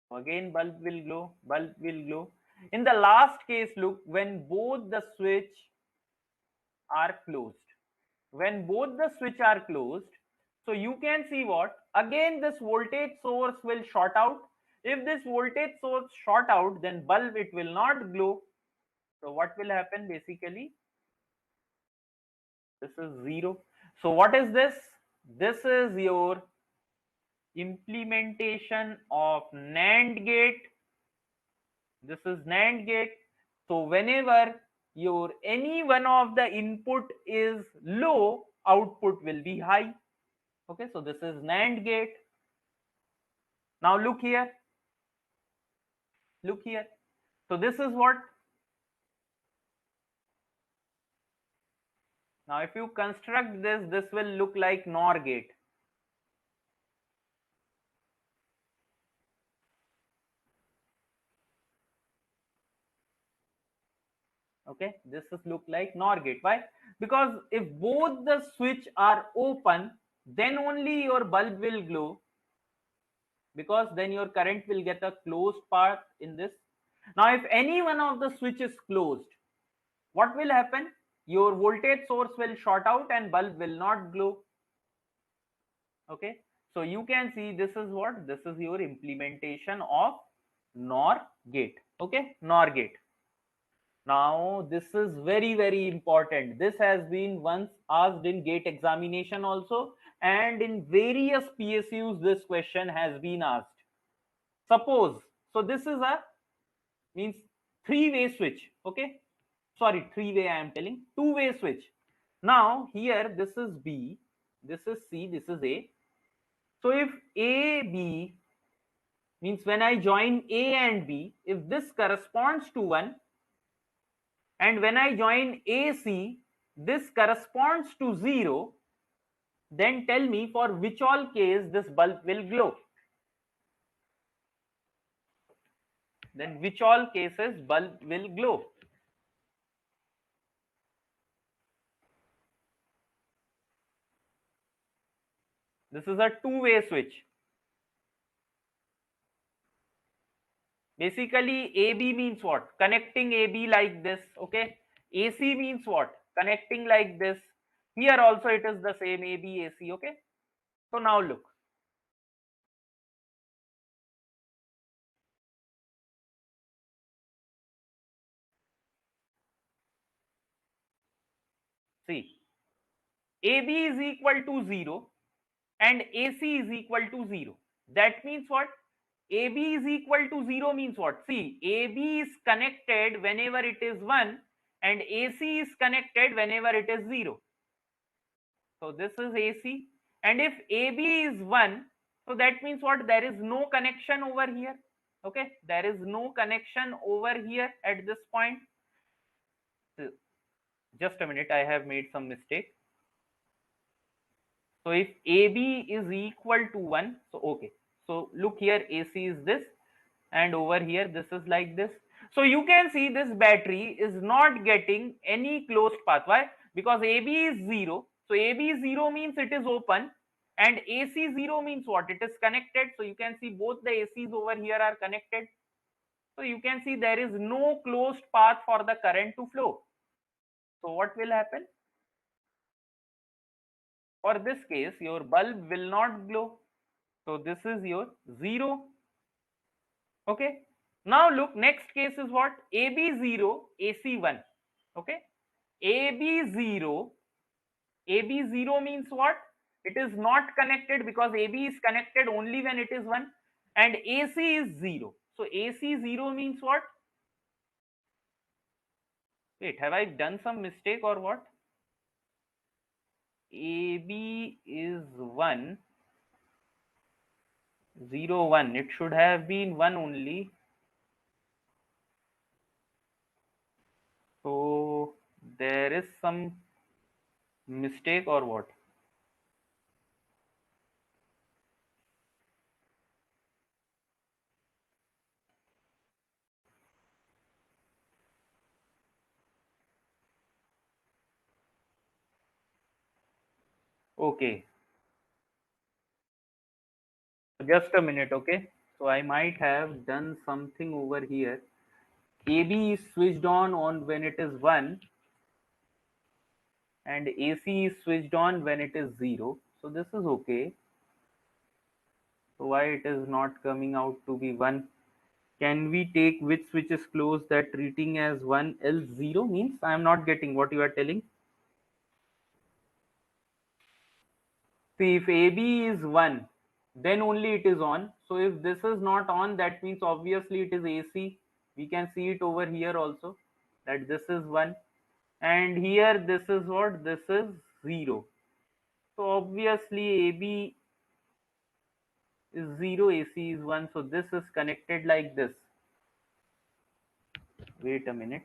So again bulb will glow. In the last case, look, when both the switch are closed. When both the switch are closed, so you can see what? Again this voltage source will short out. If this voltage source short out, then bulb it will not glow. So what will happen basically? This is 0. So what is this? This is your implementation of NAND gate. This is NAND gate. So whenever your any one of the input is low, output will be high. Okay, so this is NAND gate. Now look here. Look here. So this is what? Now if you construct this, this will look like NOR gate. Okay, this is look like NOR gate. Why? Because if both the switch are open, then only your bulb will glow, because then your current will get a closed path in this. Now if any one of the switch is closed, what will happen? Your voltage source will short out and bulb will not glow. Okay, so you can see this is what? This is your implementation of NOR gate. Okay, NOR gate. Now this is very, very important. This has been once asked in gate examination also, and in various PSUs this question has been asked. Suppose, so this is a means three-way switch. Okay, sorry, three-way I am telling, two-way switch. Now here this is B, this is C, this is A. So if A, B means when I join A and B, if this corresponds to 1, and when I join AC, this corresponds to 0, then tell me for which all case this bulb will glow. Then which all cases bulb will glow? This is a two-way switch. Basically, AB means what? Connecting AB like this. Okay. AC means what? Connecting like this. Here also it is the same, AB, AC. Okay. So now look. See, AB is equal to 0 and AC is equal to 0. That means what? AB is equal to 0 means what? See, AB is connected whenever it is 1 and AC is connected whenever it is 0. So this is AC, and if AB is 1, so that means what? There is no connection over here. Okay, there is no connection over here at this point. So just a minute, I have made some mistake. So if AB is equal to 1, so okay. So look here, AC is this, and over here this is like this. So you can see this battery is not getting any closed path. Why? Because AB is 0. So AB 0 means it is open, and AC 0 means what? It is connected. So you can see both the ACs over here are connected. So you can see there is no closed path for the current to flow. So what will happen? For this case, your bulb will not glow. So this is your 0. Okay. Now look, next case is what? AB 0, AC 1. Okay. AB 0, AB 0 means what? It is not connected, because AB is connected only when it is 1. and AC is 0. So AC 0 means what? Wait, have I done some mistake or what? AB is 1, 0, 1. It should have been 1 only. So there is some mistake or what? Okay, just a minute. Okay, so I might have done something over here. AB is switched on when it is 1, and AC is switched on when it is 0. So this is okay. So why it is not coming out to be 1? Can we take which switch is closed that treating as 1 else 0 means? I am not getting what you are telling. See, if AB is 1, then only it is on. So if this is not on, that means obviously it is AC. We can see it over here also, that this is 1. And here this is what? This is 0. So obviously AB is 0, AC is 1. So this is connected like this. Wait a minute.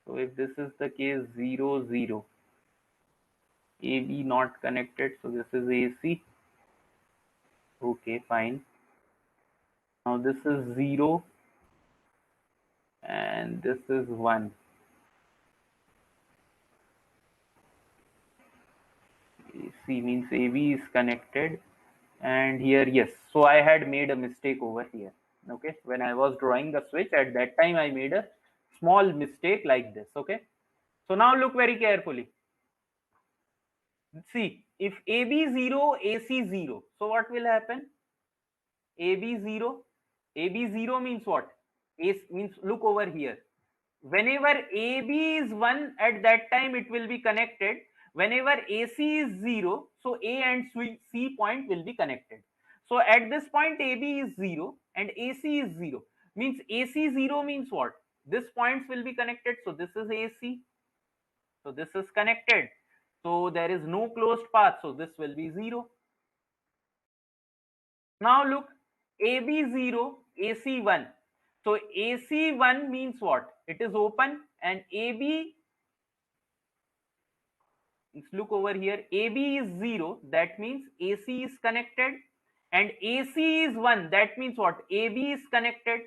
So if this is the case, 0, 0. AB not connected, so this is AC. Okay, fine. Now this is 0 and this is 1. AC means AB is connected, and here, yes. So I had made a mistake over here. Okay, when I was drawing the switch at that time, I made a small mistake like this. Okay, so now look very carefully. See, if AB 0, AC 0, so what will happen? AB 0, AB 0 means what? A means, look over here. Whenever AB is 1, at that time it will be connected. Whenever AC is 0, so A and C point will be connected. So at this point AB is 0 and AC is 0. Means AC 0 means what? This points will be connected. So this is AC. So this is connected. So there is no closed path. So this will be 0. Now look, AB 0, AC 1. So AC 1 means what? It is open, and AB, look over here, AB is 0, that means AC is connected, and AC is 1, that means what? AB is connected.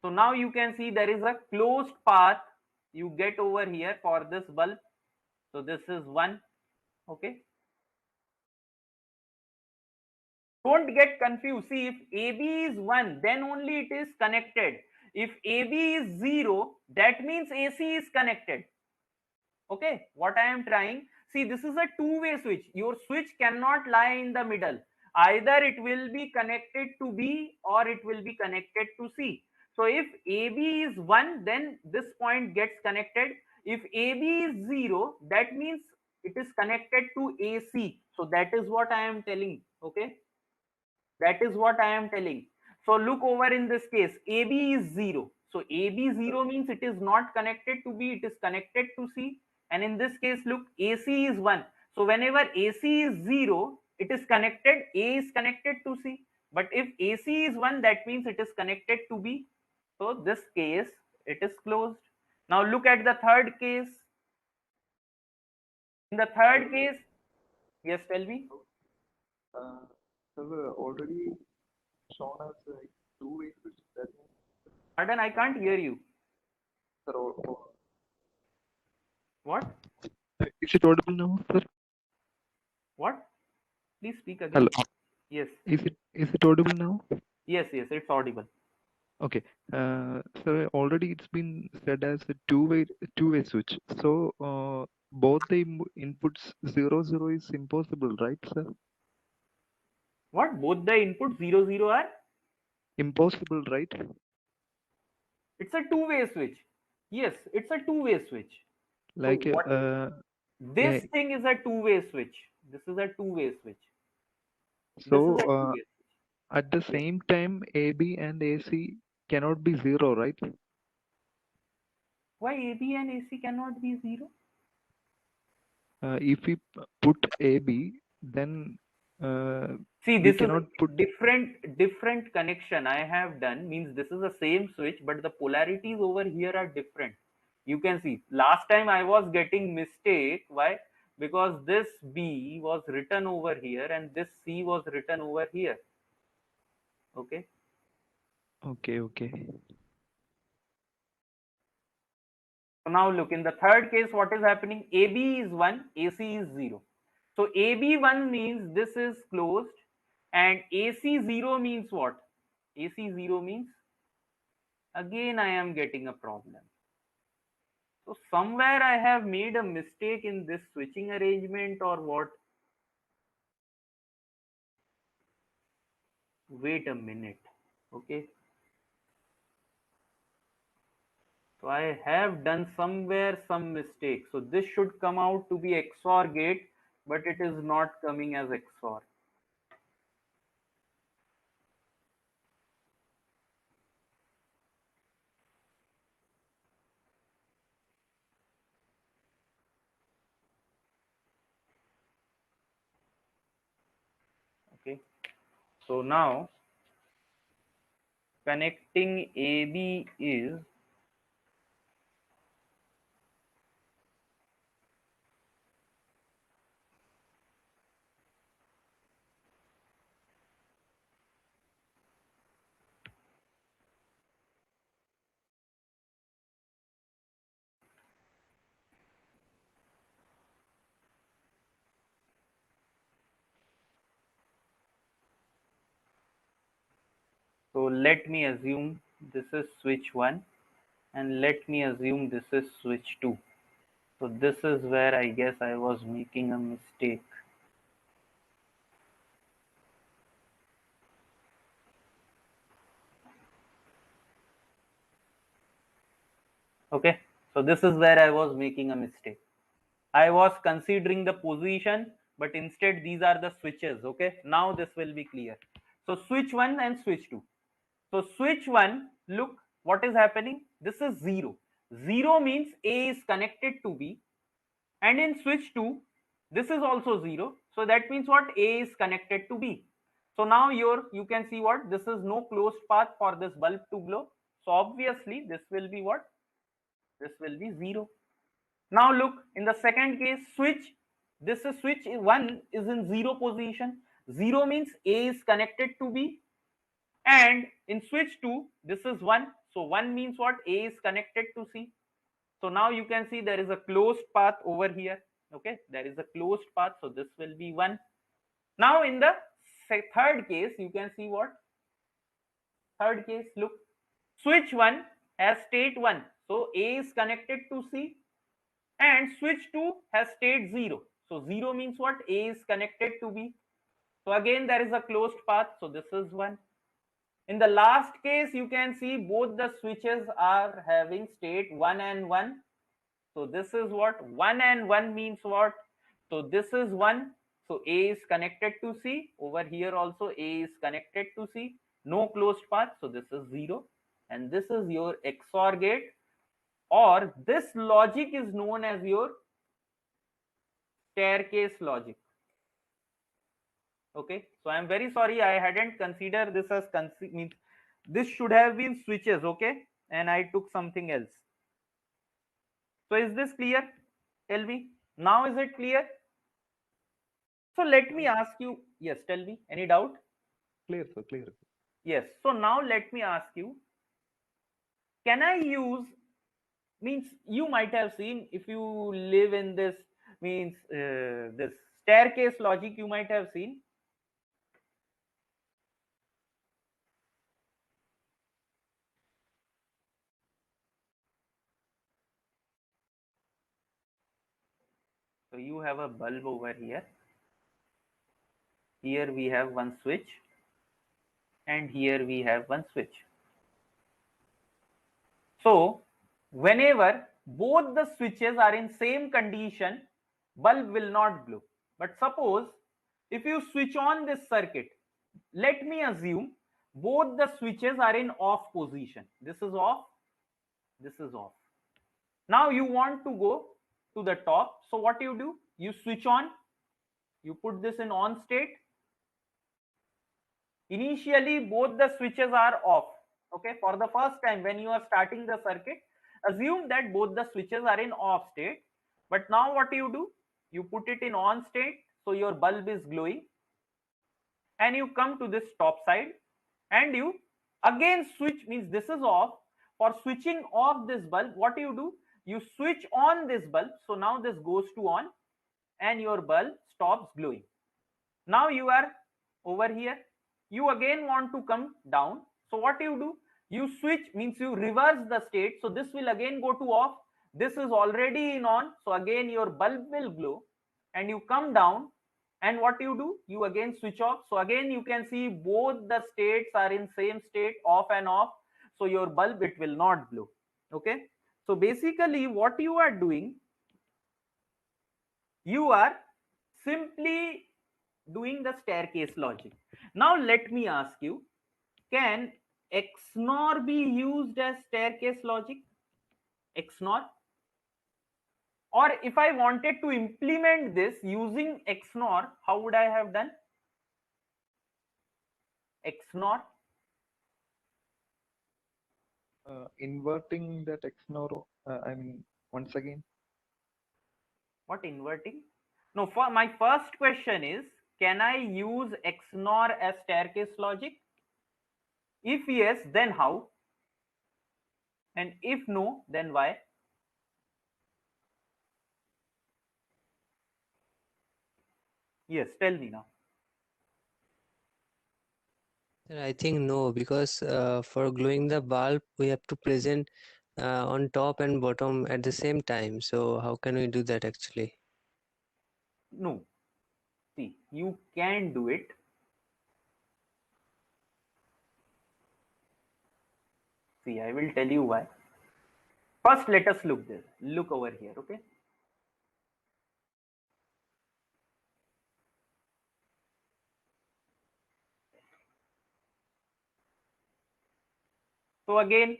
So now you can see there is a closed path you get over here for this bulb. So this is 1. Okay, don't get confused. See, if AB is 1, then only it is connected. If AB is 0, that means AC is connected. Okay, what I am trying, see, this is a two-way switch. Your switch cannot lie in the middle. Either it will be connected to B or it will be connected to C. So if AB is 1, then this point gets connected. If AB is 0, that means it is connected to AC. So that is what I am telling. Okay, that is what I am telling. So look over in this case, AB is 0. So AB 0 means it is not connected to B, it is connected to C. And in this case, look, AC is 1. So whenever AC is 0, it is connected, A is connected to C. But if AC is 1, that means it is connected to B. So this case, it is closed. Now look at the third case. In the third case, yes, tell me. So already shown as two-way switch. That means, Pardon, I can't hear you. sir, What? is it audible now, sir? What? Please speak again. Hello. Yes. Is it audible now? Yes, it's audible. Okay. So already it's been said as a two-way switch. So both the inputs 0, 0 is impossible, right, sir? What? Both the inputs 0, 0 are? Impossible, right? It's a two-way switch. Yes, it's a two-way switch. So Like what yeah, this thing is a two-way switch. This is a two-way switch. This is so a two-way switch. at the same time AB and AC cannot be zero, right? Why AB and AC cannot be zero? If we put AB, then See, we this is cannot put. different connection I have done. Means this is the same switch, but the polarities over here are different. You can see last time I was getting mistake. Why? Because this B was written over here and this C was written over here. Okay. Okay, okay. So now look, in the third case, what is happening? AB is 1, AC is 0. So AB1 means this is closed, and AC0 means what? AC0 means again I am getting a problem. So somewhere I have made a mistake in this switching arrangement or what? Wait a minute. Okay. So I have done somewhere some mistake. So this should come out to be XOR gate, but it is not coming as XOR. Okay. So now connecting AB is so let me assume this is switch 1 and let me assume this is switch 2. So this is where I guess I was making a mistake. Okay, so this is where I was making a mistake. I was considering the position, but instead these are the switches. Okay, now this will be clear. So switch 1 and switch 2. So switch 1, look what is happening. This is 0. 0 means A is connected to B, and in switch 2 this is also 0. So that means what? A is connected to B. So now you can see what? This is no closed path for this bulb to glow. So obviously this will be what? This will be 0. Now look, in the second case, switch, this is switch 1 is in 0 position. 0 means A is connected to B, and in switch 2 this is 1. So 1 means what? A is connected to C. So now you can see there is a closed path over here. Okay, there is a closed path, so this will be 1. Now in the third case, you can see what? Third case, look, switch 1 has state 1. So A is connected to C, and switch 2 has state 0. So 0 means what? A is connected to B. So again there is a closed path. So this is 1. In the last case, you can see both the switches are having state 1 and 1. So this is what? 1 and 1 means what? So this is 1. So A is connected to C. Over here also A is connected to C. No closed path. So this is 0. And this is your XOR gate, or this logic is known as your staircase logic. Okay. So I'm very sorry I hadn't considered this as means this should have been switches. Okay. And I took something else. So is this clear? Tell me. Now is it clear? So let me ask you, yes, tell me, any doubt? Clear, sir, clear. Yes. So now let me ask you, can I use, means you might have seen, if you live in this, means this staircase logic, you might have seen. So you have a bulb over here. Here we have one switch, and here we have one switch. So whenever both the switches are in same condition, bulb will not glow. But suppose if you switch on this circuit, let me assume both the switches are in off position. This is off, this is off. Now you want to go to the top. So what do? You switch on, you put this in on state. Initially both the switches are off. Okay, for the first time when you are starting the circuit, assume that both the switches are in off state. But now what do? You put it in on state, so your bulb is glowing, and you come to this top side and you again switch, means this is off. For switching off this bulb, what do? You switch on this bulb, so now this goes to on and your bulb stops glowing. Now you are over here, you again want to come down. So what do? You switch, means you reverse the state, so this will again go to off, this is already in on, so again your bulb will glow, and you come down, and what do? You again switch off, so again you can see both the states are in same state, off and off, so your bulb, it will not glow. Okay, so basically what you are doing, you are simply doing the staircase logic. Now let me ask you, can XNOR be used as staircase logic? XNOR? Or if I wanted to implement this using XNOR, how would I have done? XNOR? Inverting that XNOR, I mean, once again. What inverting? No, for my first question is, can I use XNOR as staircase logic? If yes, then how? And if no, then why? Yes, tell me now. I think no, because for glowing the bulb, we have to present on top and bottom at the same time. So how can we do that actually? No. See, you can do it. See, I will tell you why. First, let us look this. Look over here, okay? So again,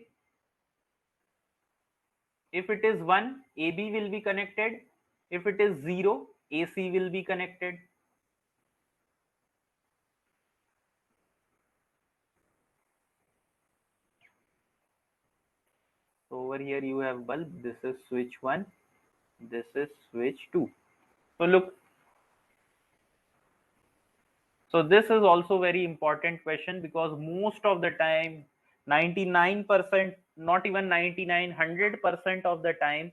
if it is 1, AB will be connected. If it is 0, AC will be connected. So over here you have bulb. This is switch 1. This is switch 2. So look. So this is also very important question, because most of the time, 99%, not even 99, 100% of the time,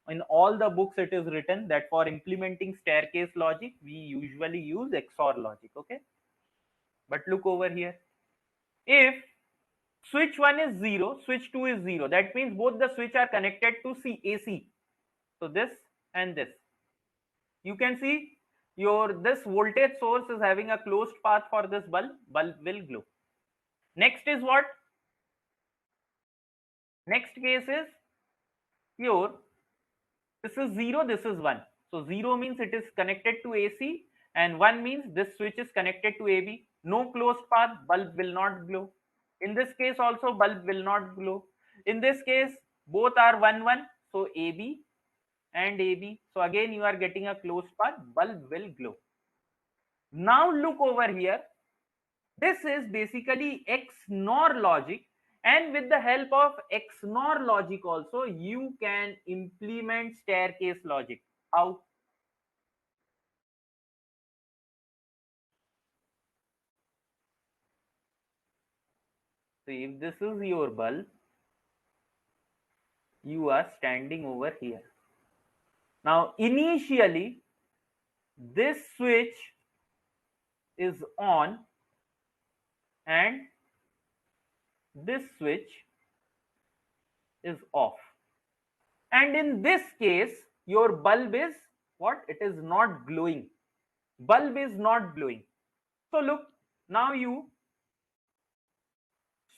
in all the books it is written that for implementing staircase logic, we usually use XOR logic. Okay. But look over here. If switch 1 is 0, switch 2 is 0, that means both the switch are connected to AC. So this and this. You can see this voltage source is having a closed path for this bulb. Bulb will glow. Next is what? Next case is your, this is 0, this is 1. So 0 means it is connected to AC, and 1 means this switch is connected to AB. No closed path, bulb will not glow. In this case also, bulb will not glow. In this case, both are 1 1, so AB and AB. So again you are getting a closed path, bulb will glow. Now look over here. This is basically XNOR logic, and with the help of XNOR logic also you can implement staircase logic. How? So if this is your bulb, you are standing over here. Now initially this switch is on and this switch is off, and in this case your bulb is what? It is not glowing. Bulb is not glowing. So look, now you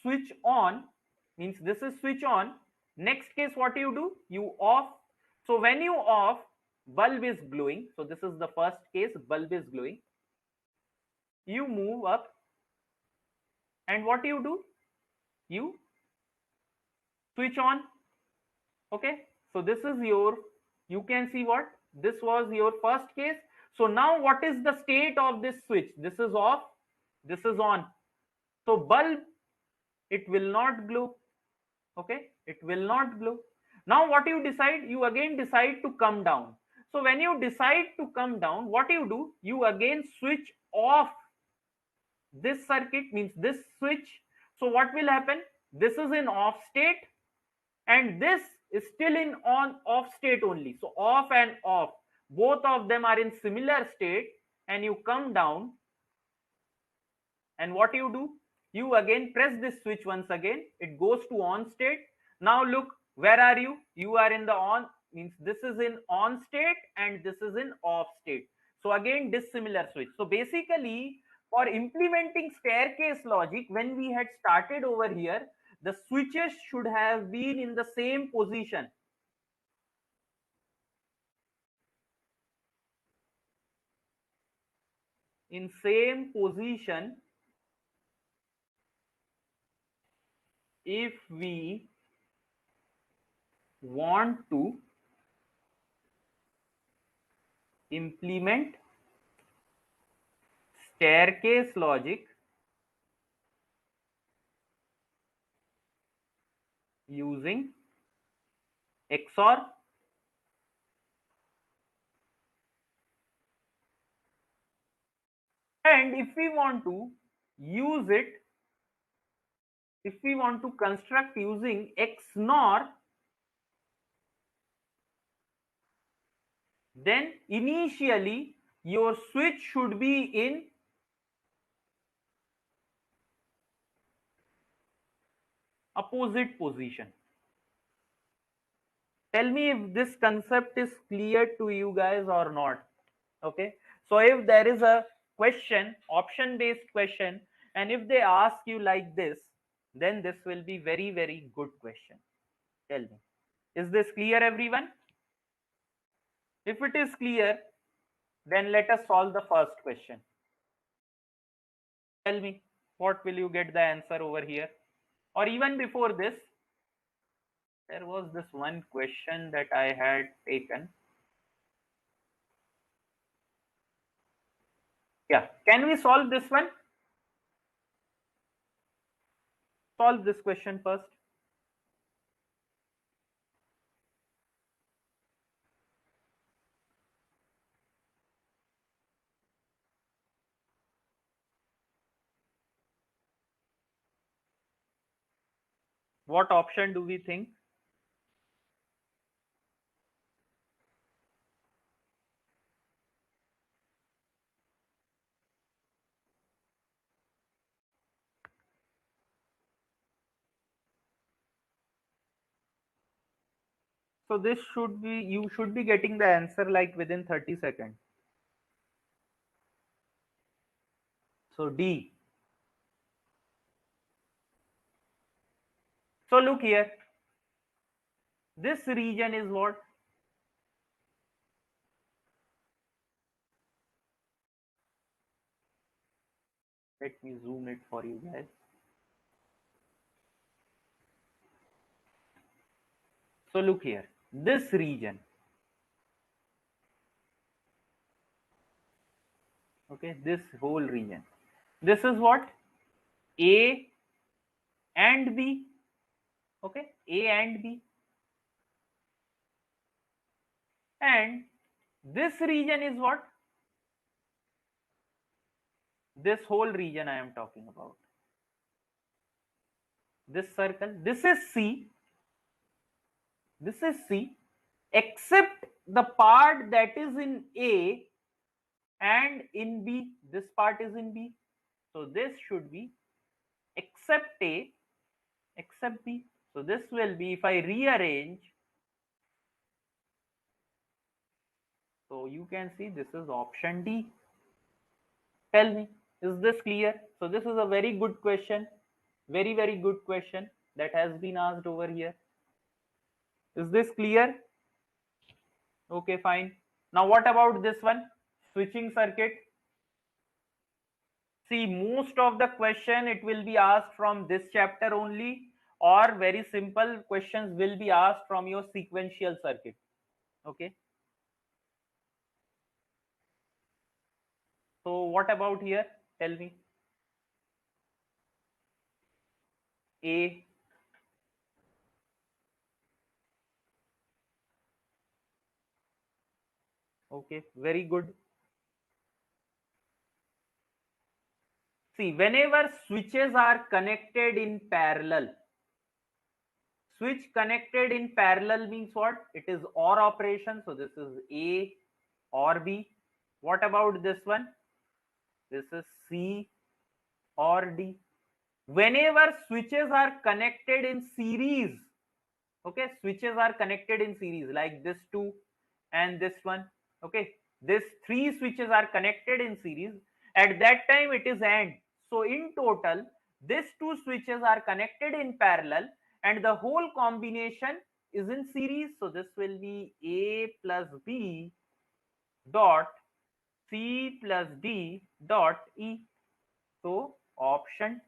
switch on, means this is switch on, Next case, what you do? You off. So when you off, bulb is glowing. So this is the first case, bulb is glowing. You move up, and what you do? You switch on. Okay, so this is your, you can see what this was your first case. So now what is the state of this switch? This is off, this is on. So bulb, it will not glow. Okay, it will not glow. Now what you decide? You again decide to come down. So when you decide to come down, what you do? You again switch off this circuit, means this switch. So what will happen? This is in off state, and this is still in on off state only. So off and off, both of them are in similar state, and you come down, and what you do? You again press this switch once again, it goes to on state. Now look, where are you? You are in the on, means this is in on state and this is in off state. So again dissimilar switch. So basically, for implementing staircase logic, when we had started over here, the switches should have been in the same position. In same position, if we want to implement staircase logic using XOR, and if we want to use it, if we want to construct using XNOR, then initially your switch should be in opposite position. Tell me if this concept is clear to you guys or not. Okay, so if there is a question, option based question, and if they ask you like this, then this will be very, very good question. Tell me, is this clear, everyone? If it is clear, then let us solve the first question. Tell me, what will you get the answer over here? Or even before this, there was this one question that I had taken. Yeah, can we solve this one? Solve this question first. What option do we think? So this should be, you should be getting the answer like within 30 seconds. So D. So look here, this region is what? Let me zoom it for you guys. So look here, this region. Okay, this whole region. This is what? A and B. Okay, A and B. And this region is what? This whole region I am talking about. This circle, this is C. This is C, except the part that is in A and in B. This part is in B. So this should be except A, except B. So this will be, if I rearrange, so you can see this is option D. Tell me, is this clear? So this is a very good question, very, very good question that has been asked over here. Is this clear? Okay, fine. Now what about this one? Switching circuit. See, most of the question it will be asked from this chapter only, or very simple questions will be asked from your sequential circuit. Okay. So what about here? Tell me. A. Okay, very good. See, whenever switches are connected in parallel, switch connected in parallel means what? It is OR operation. So this is A or B. What about this one? This is C or D. Whenever switches are connected in series, okay, switches are connected in series like this two and this one, okay, this three switches are connected in series. At that time it is AND. So in total these two switches are connected in parallel and the whole combination is in series. So this will be A plus B dot C plus D dot E. So option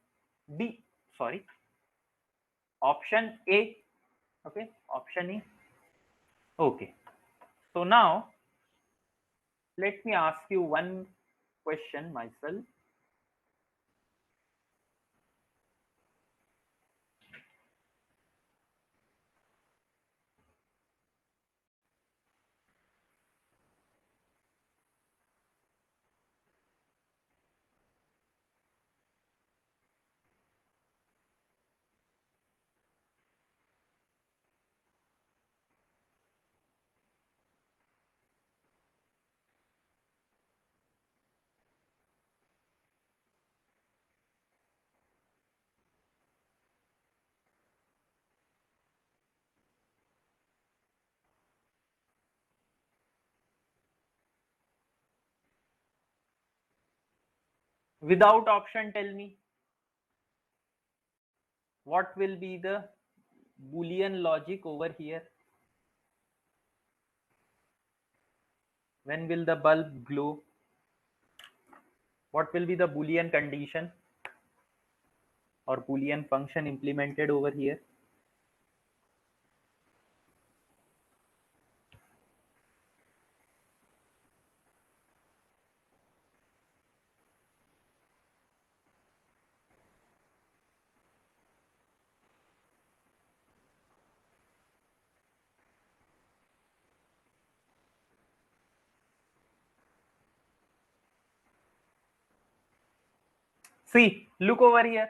D, sorry, option A. Okay, option A. Okay, so now let me ask you one question myself. Without option, tell me what will be the Boolean logic over here. When will the bulb glow? What will be the Boolean condition or Boolean function implemented over here? See, look over here.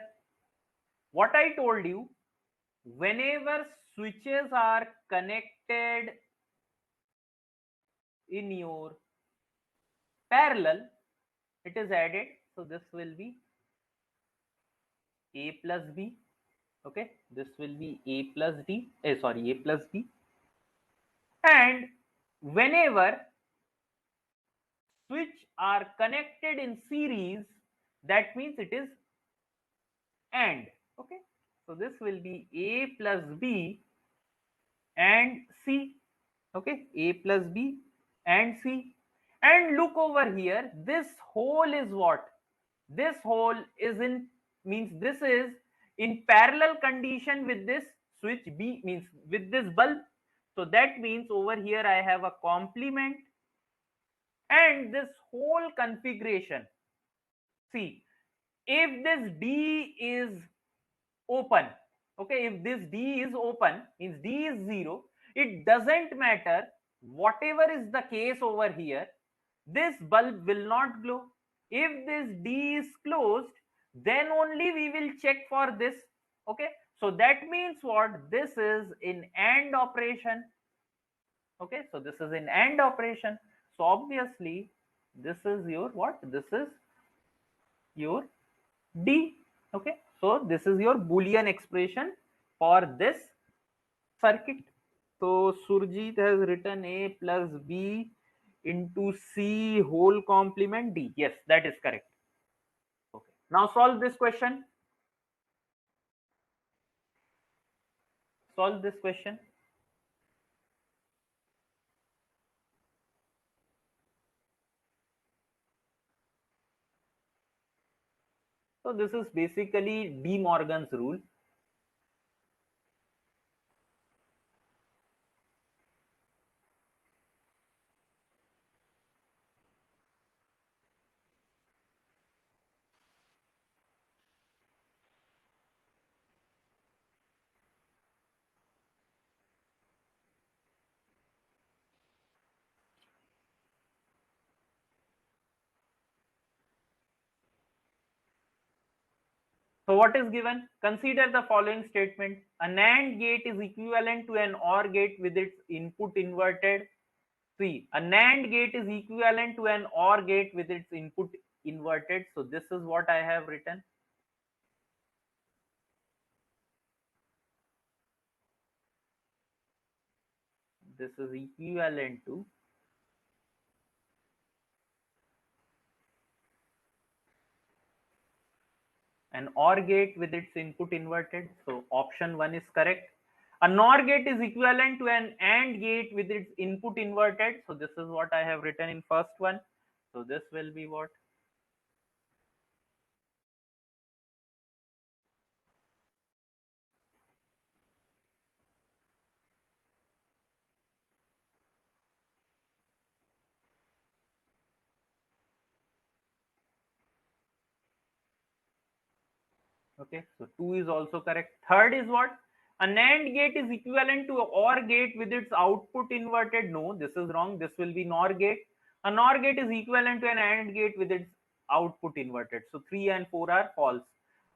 What I told you, whenever switches are connected in your parallel, it is added. So this will be A plus B. Okay, this will be A plus D. Sorry, A plus B. And whenever switch are connected in series, that means it is AND. Okay, so this will be A plus B and C. Okay, A plus B and C. And look over here, this hole is what? This hole is in, means this is in parallel condition with this switch B, means with this bulb. So that means over here I have a complement and this whole configuration. See, if this D is open, okay, if this D is open, means D is 0, it doesn't matter whatever is the case over here, this bulb will not glow. If this D is closed, then only we will check for this. Okay, so that means what? This is in AND operation. Okay, so this is in AND operation. So obviously this is your what? This is your D. Okay, so this is your Boolean expression for this circuit. So Surjit has written A plus B into C whole complement D. Yes, that is correct. Okay, now solve this question. Solve this question. So this is basically De Morgan's rule. So what is given? Consider the following statement. A NAND gate is equivalent to an OR gate with its input inverted. See, a NAND gate is equivalent to an OR gate with its input inverted. So this is what I have written. This is equivalent to an OR gate with its input inverted. So option 1 is correct. A NOR gate is equivalent to an AND gate with its input inverted. So this is what I have written in first one. So this will be what? Okay, so 2 is also correct. Third is what? A NAND gate is equivalent to a OR gate with its output inverted. No, this is wrong. This will be NOR gate. A NOR gate is equivalent to an AND gate with its output inverted. So 3 and 4 are false.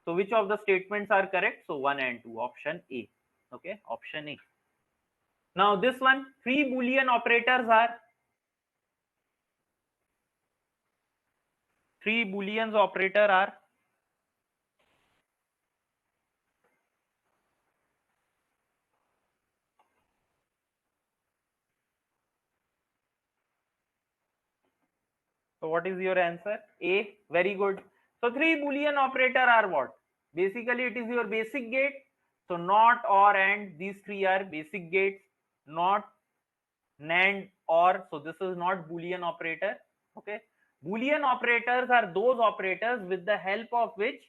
So which of the statements are correct? So 1 and 2, option A. Okay, option A. Now this one, 3 Boolean operators are 3 Booleans operator are. So what is your answer? A. Very good. So 3 Boolean operator are what? Basically it is your basic gate. So not, or, and, these 3 are basic gates. Not, NAND, or. So this is not Boolean operator. Okay. Boolean operators are those operators with the help of which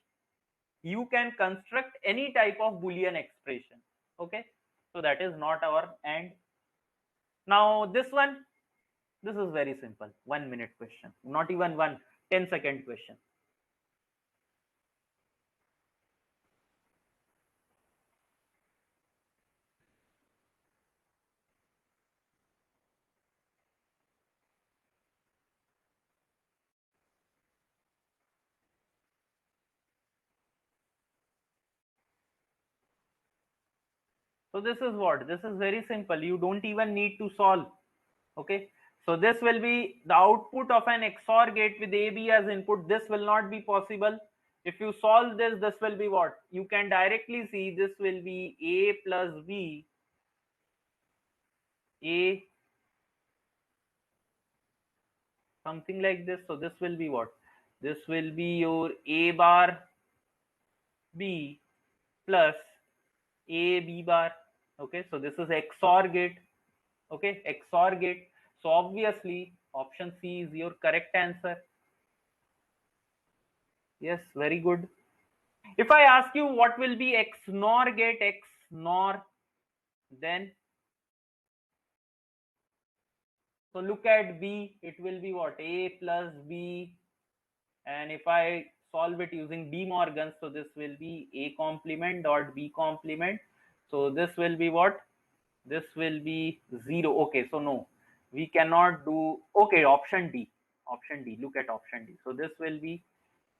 you can construct any type of Boolean expression. Okay. So that is not our and. Now this one, this is very simple. 1 minute question. Not even 10-second question. So this is what? This is very simple. You don't even need to solve. Okay. So this will be the output of an XOR gate with AB as input. This will not be possible. If you solve this, this will be what? You can directly see this will be A plus B, A, something like this. So this will be what? This will be your A bar B plus A B bar. Okay. So this is XOR gate. Okay, XOR gate. So obviously option C is your correct answer. Yes, very good. If I ask you what will be XNOR gate, XNOR, then so look at B, it will be what? A plus B, and if I solve it using De Morgan, so this will be A complement dot B complement. So this will be what? This will be 0. Okay, so no, we cannot do. Okay, option D. Option D. Look at option D. So this will be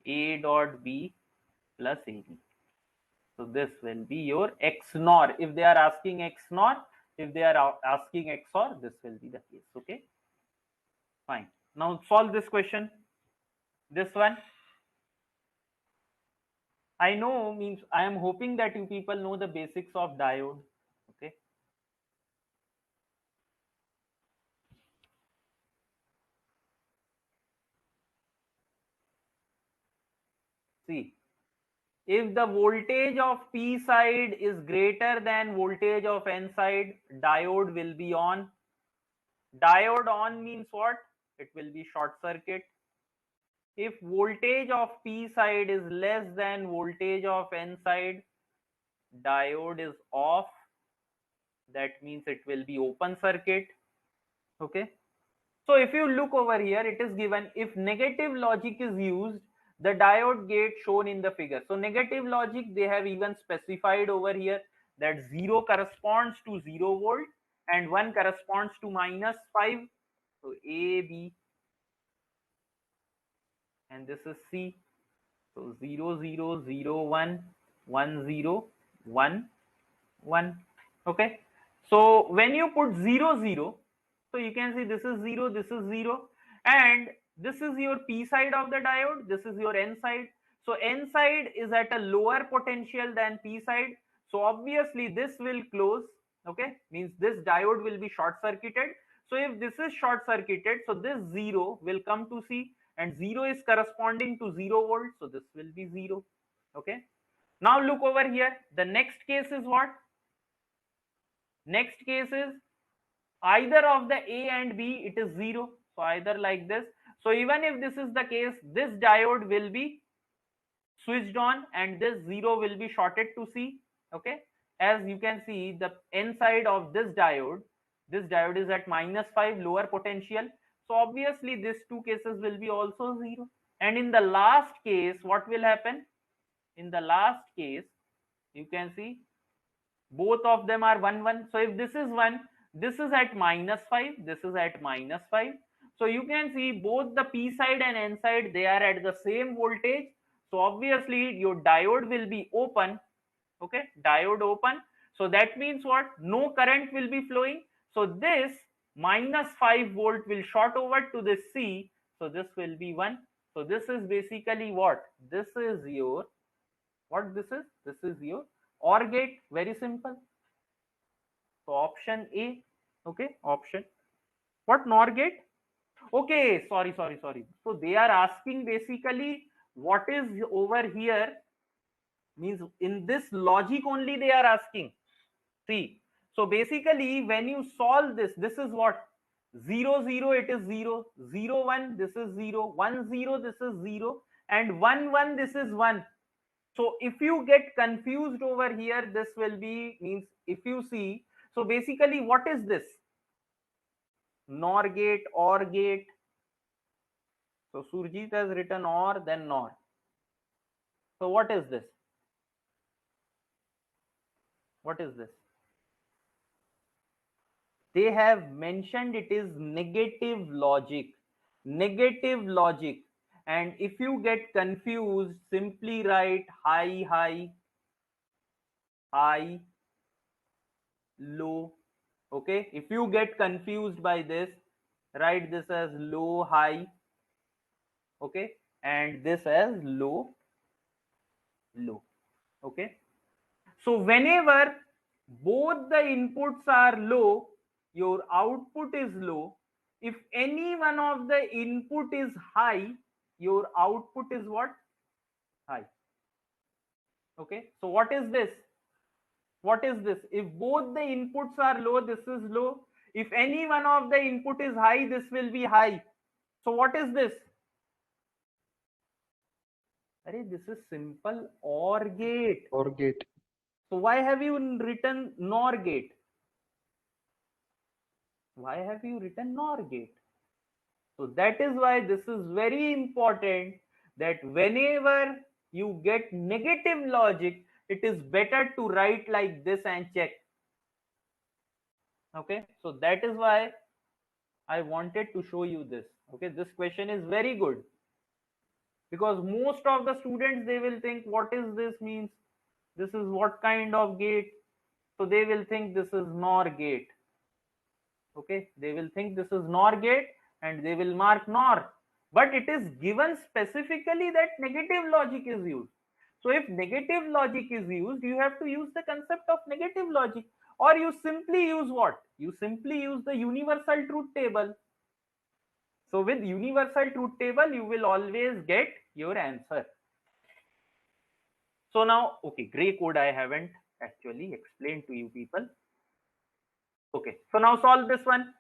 A dot B plus AB. So this will be your XNOR. If they are asking XNOR, if they are asking XOR, this will be the case. Okay, fine. Now solve this question. This one, I know, means I am hoping that you people know the basics of diode. Okay. See, if the voltage of P side is greater than voltage of N side, diode will be on. Diode on means what? It will be short circuit. if voltage of P side is less than voltage of N side, diode is off. That means it will be open circuit. Okay. So if you look over here, it is given if negative logic is used, the diode gate shown in the figure. So negative logic, they have even specified over here that 0 corresponds to 0 volt and 1 corresponds to -5. So A, B, and this is C. So 0, 0, 0, 1, 1, 0, 1, 1. Okay. So when you put 0, 0, so you can see this is 0, this is 0, and this is your P side of the diode, this is your N side. So N side is at a lower potential than P side. So obviously this will close. Okay, means this diode will be short circuited. So if this is short circuited, so this 0 will come to C, and 0 is corresponding to 0 volt. So this will be 0. Okay. Now look over here. The next case is what? Next case is either of the A and B, it is 0. So either like this. So even if this is the case, this diode will be switched on and this 0 will be shorted to C. Okay. As you can see, the N side of this diode is at -5 lower potential. So obviously these two cases will be also 0. And in the last case, what will happen? In the last case, you can see both of them are 1 1. So if this is 1, this is at -5, this is at -5. So you can see both the P side and N side, they are at the same voltage. So obviously your diode will be open. Okay, diode open. So that means what? No current will be flowing. So this -5 volt will short over to this C. So this will be 1. So this is basically what? This is your, what this is? This is your OR gate. Very simple. So option A. Okay, option. What NOR gate? Okay, sorry. So they are asking basically what is over here, means in this logic only they are asking. See, so basically when you solve this, this is what? 0 0, it is 0, 0 1, this is 0, 1 0, this is 0, and 1 1, this is 1. So if you get confused over here, this will be, means if you see, so basically what is this? NOR gate, OR gate. So Surjit has written OR, then NOR. So what is this? What is this? They have mentioned it is negative logic. Negative logic. And if you get confused, simply write high, high, high, low. Okay. If you get confused by this, write this as low, high. Okay. And this as low, low. Okay. So whenever both the inputs are low, your output is low. If any one of the input is high, your output is what? High. Okay. So what is this? What is this? If both the inputs are low, this is low. If any one of the input is high, this will be high. So what is this? Arey, this is simple OR gate. OR gate. So why have you written NOR gate? Why have you written NOR gate? So that is why this is very important, that whenever you get negative logic, it is better to write like this and check. Okay, so that is why I wanted to show you this. Okay, this question is very good, because most of the students, they will think what is this, means this is what kind of gate. So they will think this is NOR gate. Okay, they will think this is NOR gate and they will mark NOR, but it is given specifically that negative logic is used. So if negative logic is used, you have to use the concept of negative logic, or you simply use what? You simply use the universal truth table. So with universal truth table, you will always get your answer. So now, okay, gray code I haven't actually explained to you people. Okay, so now solve this one.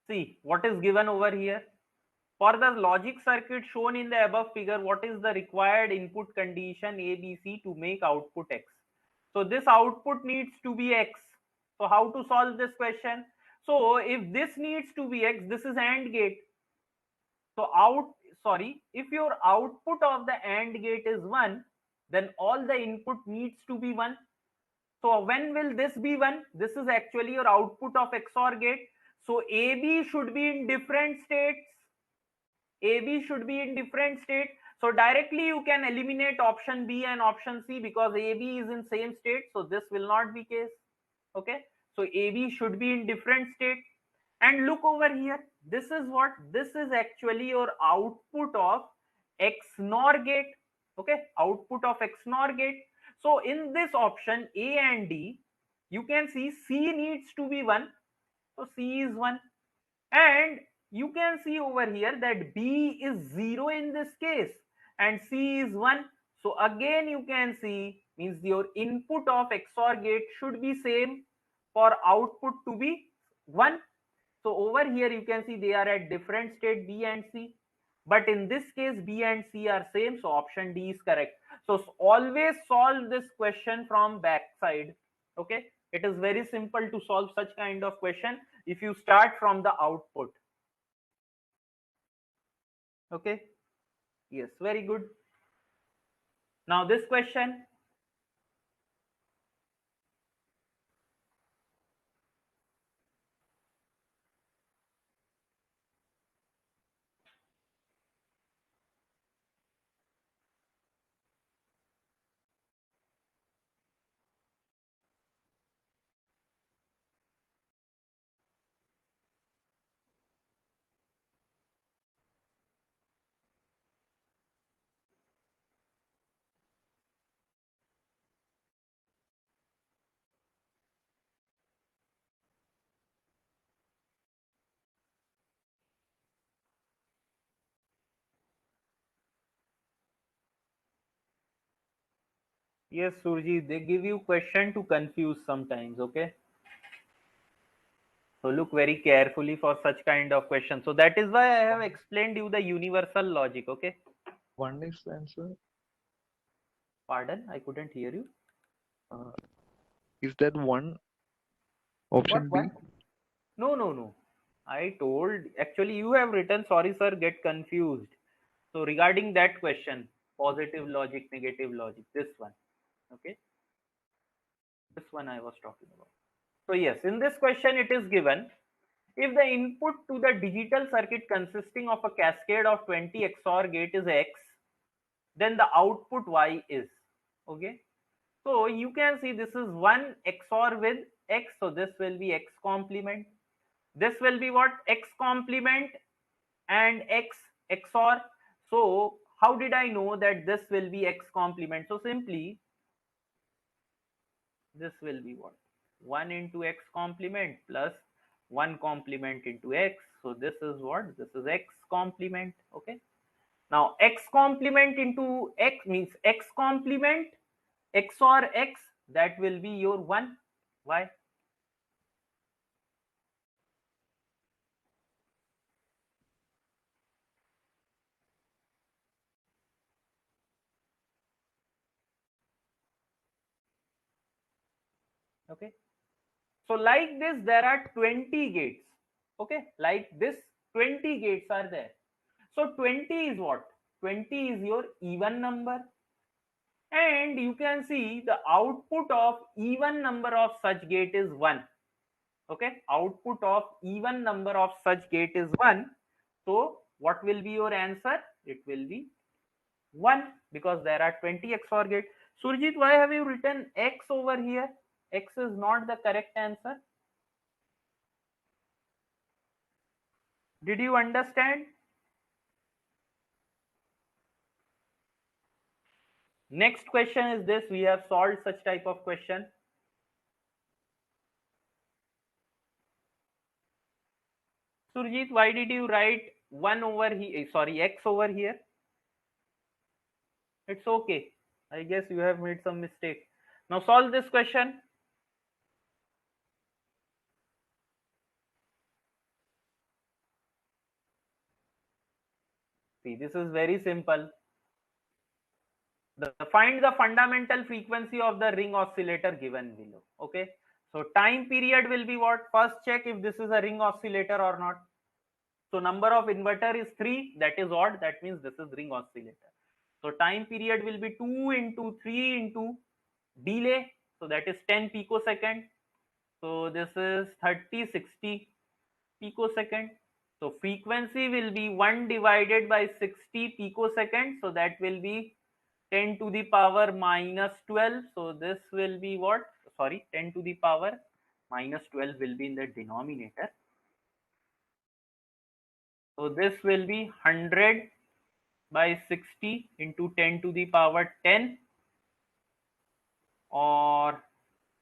See what is given over here. For the logic circuit shown in the above figure, what is the required input condition ABC to make output X? So this output needs to be X. So how to solve this question? So if this needs to be X, this is AND gate. So if your output of the AND gate is 1, then all the input needs to be 1. So when will this be 1? This is actually your output of XOR gate. So AB should be in different states. AB should be in different state. So directly you can eliminate option B and option C because AB is in same state. So this will not be case. Okay. So AB should be in different state. And look over here. This is what? This is actually your output of XNOR gate. Okay. Output of XNOR gate. So in this option A and D, you can see C needs to be 1. So C is 1. And you can see over here that B is 0 in this case and C is 1. So again you can see means your input of XOR gate should be same for output to be 1. So over here you can see they are at different state B and C. But in this case B and C are same. So option D is correct. So always solve this question from back side. Okay. It is very simple to solve such kind of question if you start from the output. Okay. Yes, very good. Now this question. Yes, Surji, they give you question to confuse sometimes. Okay. So look very carefully for such kind of question. So that is why I have explained you the universal logic. Okay. One is the answer. Pardon, I couldn't hear you. Is that one option What? B? No. I told actually you have written sorry sir, get confused. So regarding that question, positive logic, negative logic, this one. Okay. This one I was talking about. So yes, in this question it is given if the input to the digital circuit consisting of a cascade of 20 XOR gate is X, then the output Y is. Okay. So you can see this is 1 XOR with X. So this will be X complement. This will be what? X complement and X XOR. So how did I know that this will be X complement? So simply this will be what? 1 into X complement plus 1 complement into X. So this is what? This is X complement. Okay. Now X complement into X means X complement XOR X, that will be your 1. Why? Okay. So like this there are 20 gates. Okay. Like this 20 gates are there. So 20 is what? 20 is your even number. And you can see the output of even number of such gate is 1. Okay. Output of even number of such gate is 1. So what will be your answer? It will be 1 because there are 20 XOR gate. Surjit, why have you written X over here? X is not the correct answer. Did you understand? Next question is this. We have solved such type of question. Surjit, why did you write 1 over here? Sorry, X over here. It's okay. I guess you have made some mistake. Now solve this question. See, this is very simple. Find the fundamental frequency of the ring oscillator given below. Okay, so time period will be what? First check if this is a ring oscillator or not. So number of inverter is 3, that is odd, that means this is ring oscillator. So time period will be 2 into 3 into delay, so that is 10 picosecond. So this is 30-60 picosecond. So frequency will be 1 divided by 60 picosecond, so that will be 10 to the power minus 12. So this will be what? Sorry, 10 to the power minus 12 will be in the denominator. So this will be 100 by 60 into 10 to the power 10, or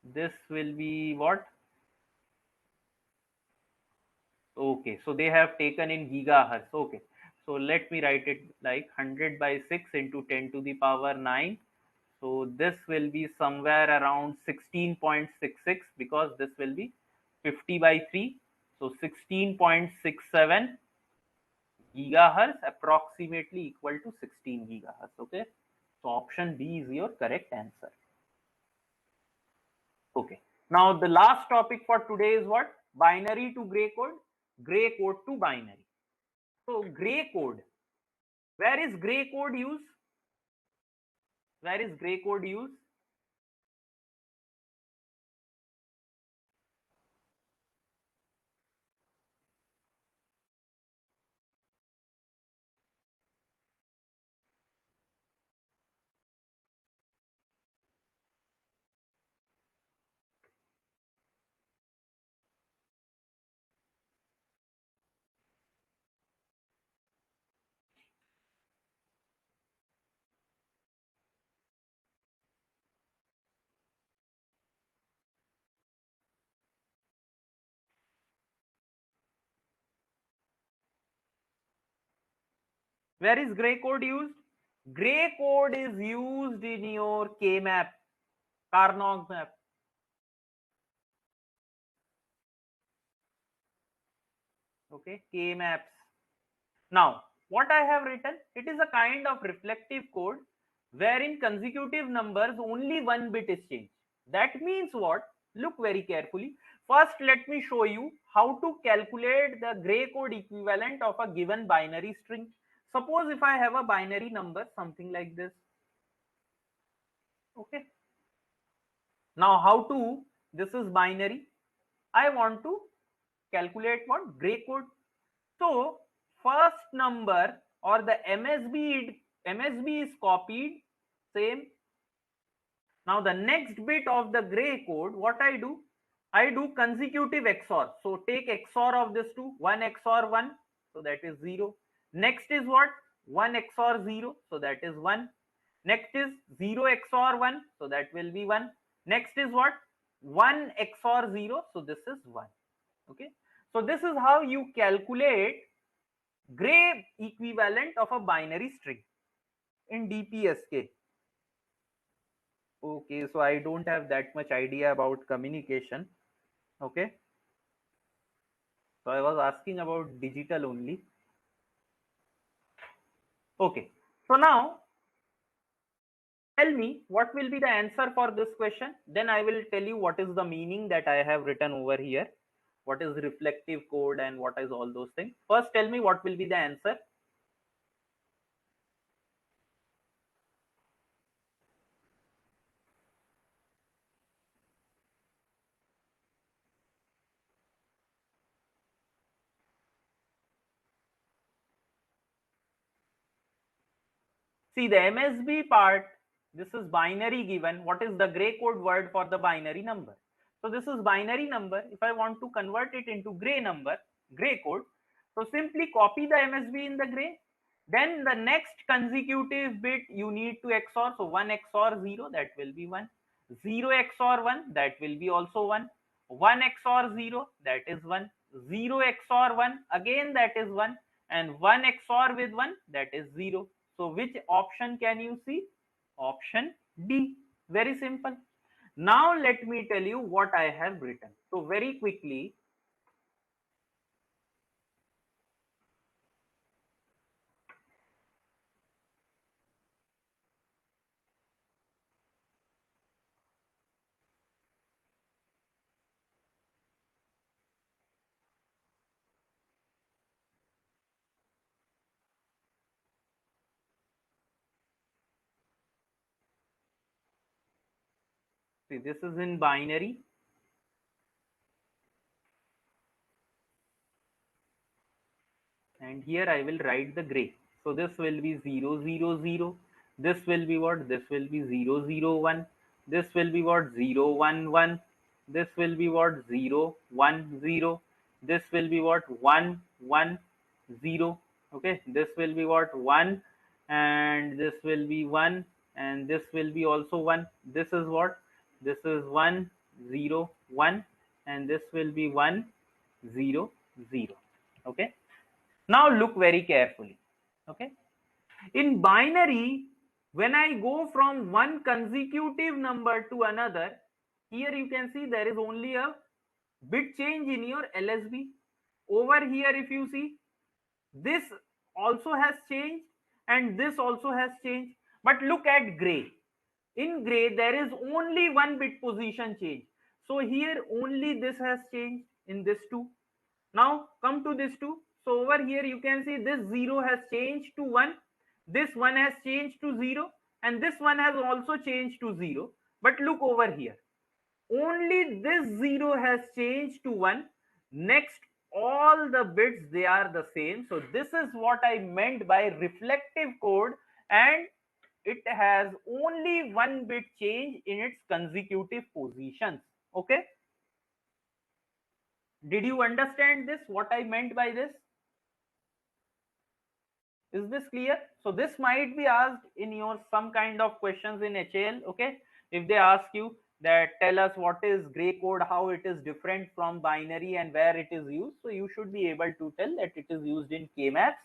this will be what? Okay, so they have taken in gigahertz. Okay, so let me write it like 100 by 6 into 10 to the power 9. So this will be somewhere around 16.66, because this will be 50 by 3. So 16.67 gigahertz, approximately equal to 16 gigahertz. Okay, so option B is your correct answer. Okay, now the last topic for today is what? Binary to gray code, gray code to binary. So gray code, where is gray code used? Where is gray code used? Where is gray code used? Gray code is used in your K map, Carnot map. Okay, K maps. Now, what I have written, it is a kind of reflective code wherein consecutive numbers only one bit is changed. That means what? Look very carefully. First, let me show you how to calculate the gray code equivalent of a given binary string. Suppose if I have a binary number, something like this. Okay. Now, how to, this is binary. I want to calculate what? Gray code. So, first number or the MSB is copied, same. Now, the next bit of the gray code, what I do? I do consecutive XOR. So, take XOR of this two, 1 XOR 1, so that is 0. Next is what? 1 XOR 0, so that is 1. Next is 0 XOR 1, so that will be 1. Next is what? 1 XOR 0, so this is 1. Okay. So, this is how you calculate gray equivalent of a binary string in DPSK. Okay, so I don't have that much idea about communication. Okay, so I was asking about digital only. Okay, so now tell me what will be the answer for this question. Then I will tell you what is the meaning that I have written over here. What is reflective code and what is all those things. First, tell me what will be the answer. See the MSB part, this is binary given. What is the gray code word for the binary number? So this is binary number. If I want to convert it into gray number, gray code, so simply copy the MSB in the gray. Then the next consecutive bit you need to XOR. So 1 XOR 0, that will be 1. 0 XOR 1, that will be also 1. 1 XOR 0, that is 1. 0 XOR 1, again that is 1. And 1 XOR with 1, that is 0. So which option can you see? Option D. Very simple. Now let me tell you what I have written. So very quickly, See, this is in binary. And here I will write the gray. So this will be 0, 0, 0. This will be what? This will be 0, 0, 1. This will be what? 0, 1, 1. This will be what? 0, 1, 0. This will be what? 1, 1, 0. Okay, this will be what? 1, and this will be 1, and this will be also 1. This is what? This is 1, 0, 1, and this will be 1, 0, 0. Okay. Now look very carefully. Okay. In binary, when I go from one consecutive number to another, here you can see there is only a bit change in your LSB. Over here, if you see, this also has changed and this also has changed. But look at gray. In gray, there is only one bit position change. So here only this has changed in this two. Now come to this two. So over here you can see this 0 has changed to 1, this 1 has changed to 0, and this one has also changed to 0. But look over here, only this 0 has changed to 1. Next, all the bits, they are the same. So this is what I meant by reflective code, and it has only one bit change in its consecutive positions. Okay, did you understand this, what I meant by this? Is this clear? So this might be asked in your some kind of questions in HAL. Okay, if they ask you that tell us what is gray code, how it is different from binary and where it is used, so you should be able to tell that it is used in K-maps,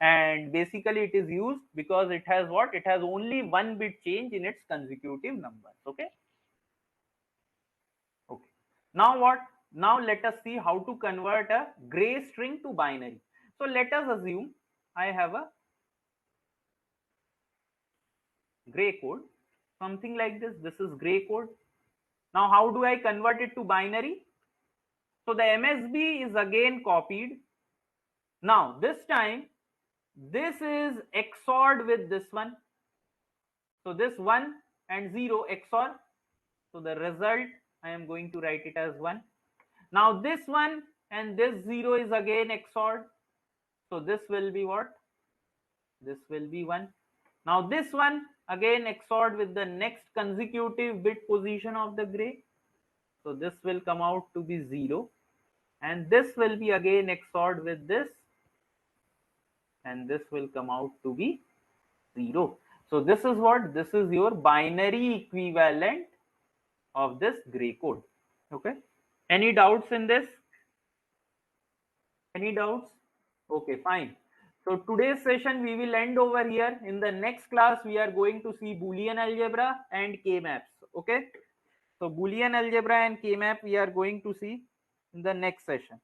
and basically it is used because it has what? It has only one bit change in its consecutive numbers. Okay. Okay. Now what? Now let us see how to convert a gray string to binary. So let us assume I have a gray code, something like this. This is gray code. Now how do I convert it to binary? So the MSB is again copied. Now this time this is XORed with this one. So this 1 and 0 XOR. So the result I am going to write it as 1. Now this 1 and this 0 is again XORed. So this will be what? This will be 1. Now this one again XORed with the next consecutive bit position of the gray. So this will come out to be 0. And this will be again XORed with this. And this will come out to be 0. So this is what? This is your binary equivalent of this gray code. Okay. Any doubts in this? Any doubts? Okay, fine. So today's session we will end over here. In the next class we are going to see Boolean algebra and K-maps. Okay. So Boolean algebra and K-map we are going to see in the next session.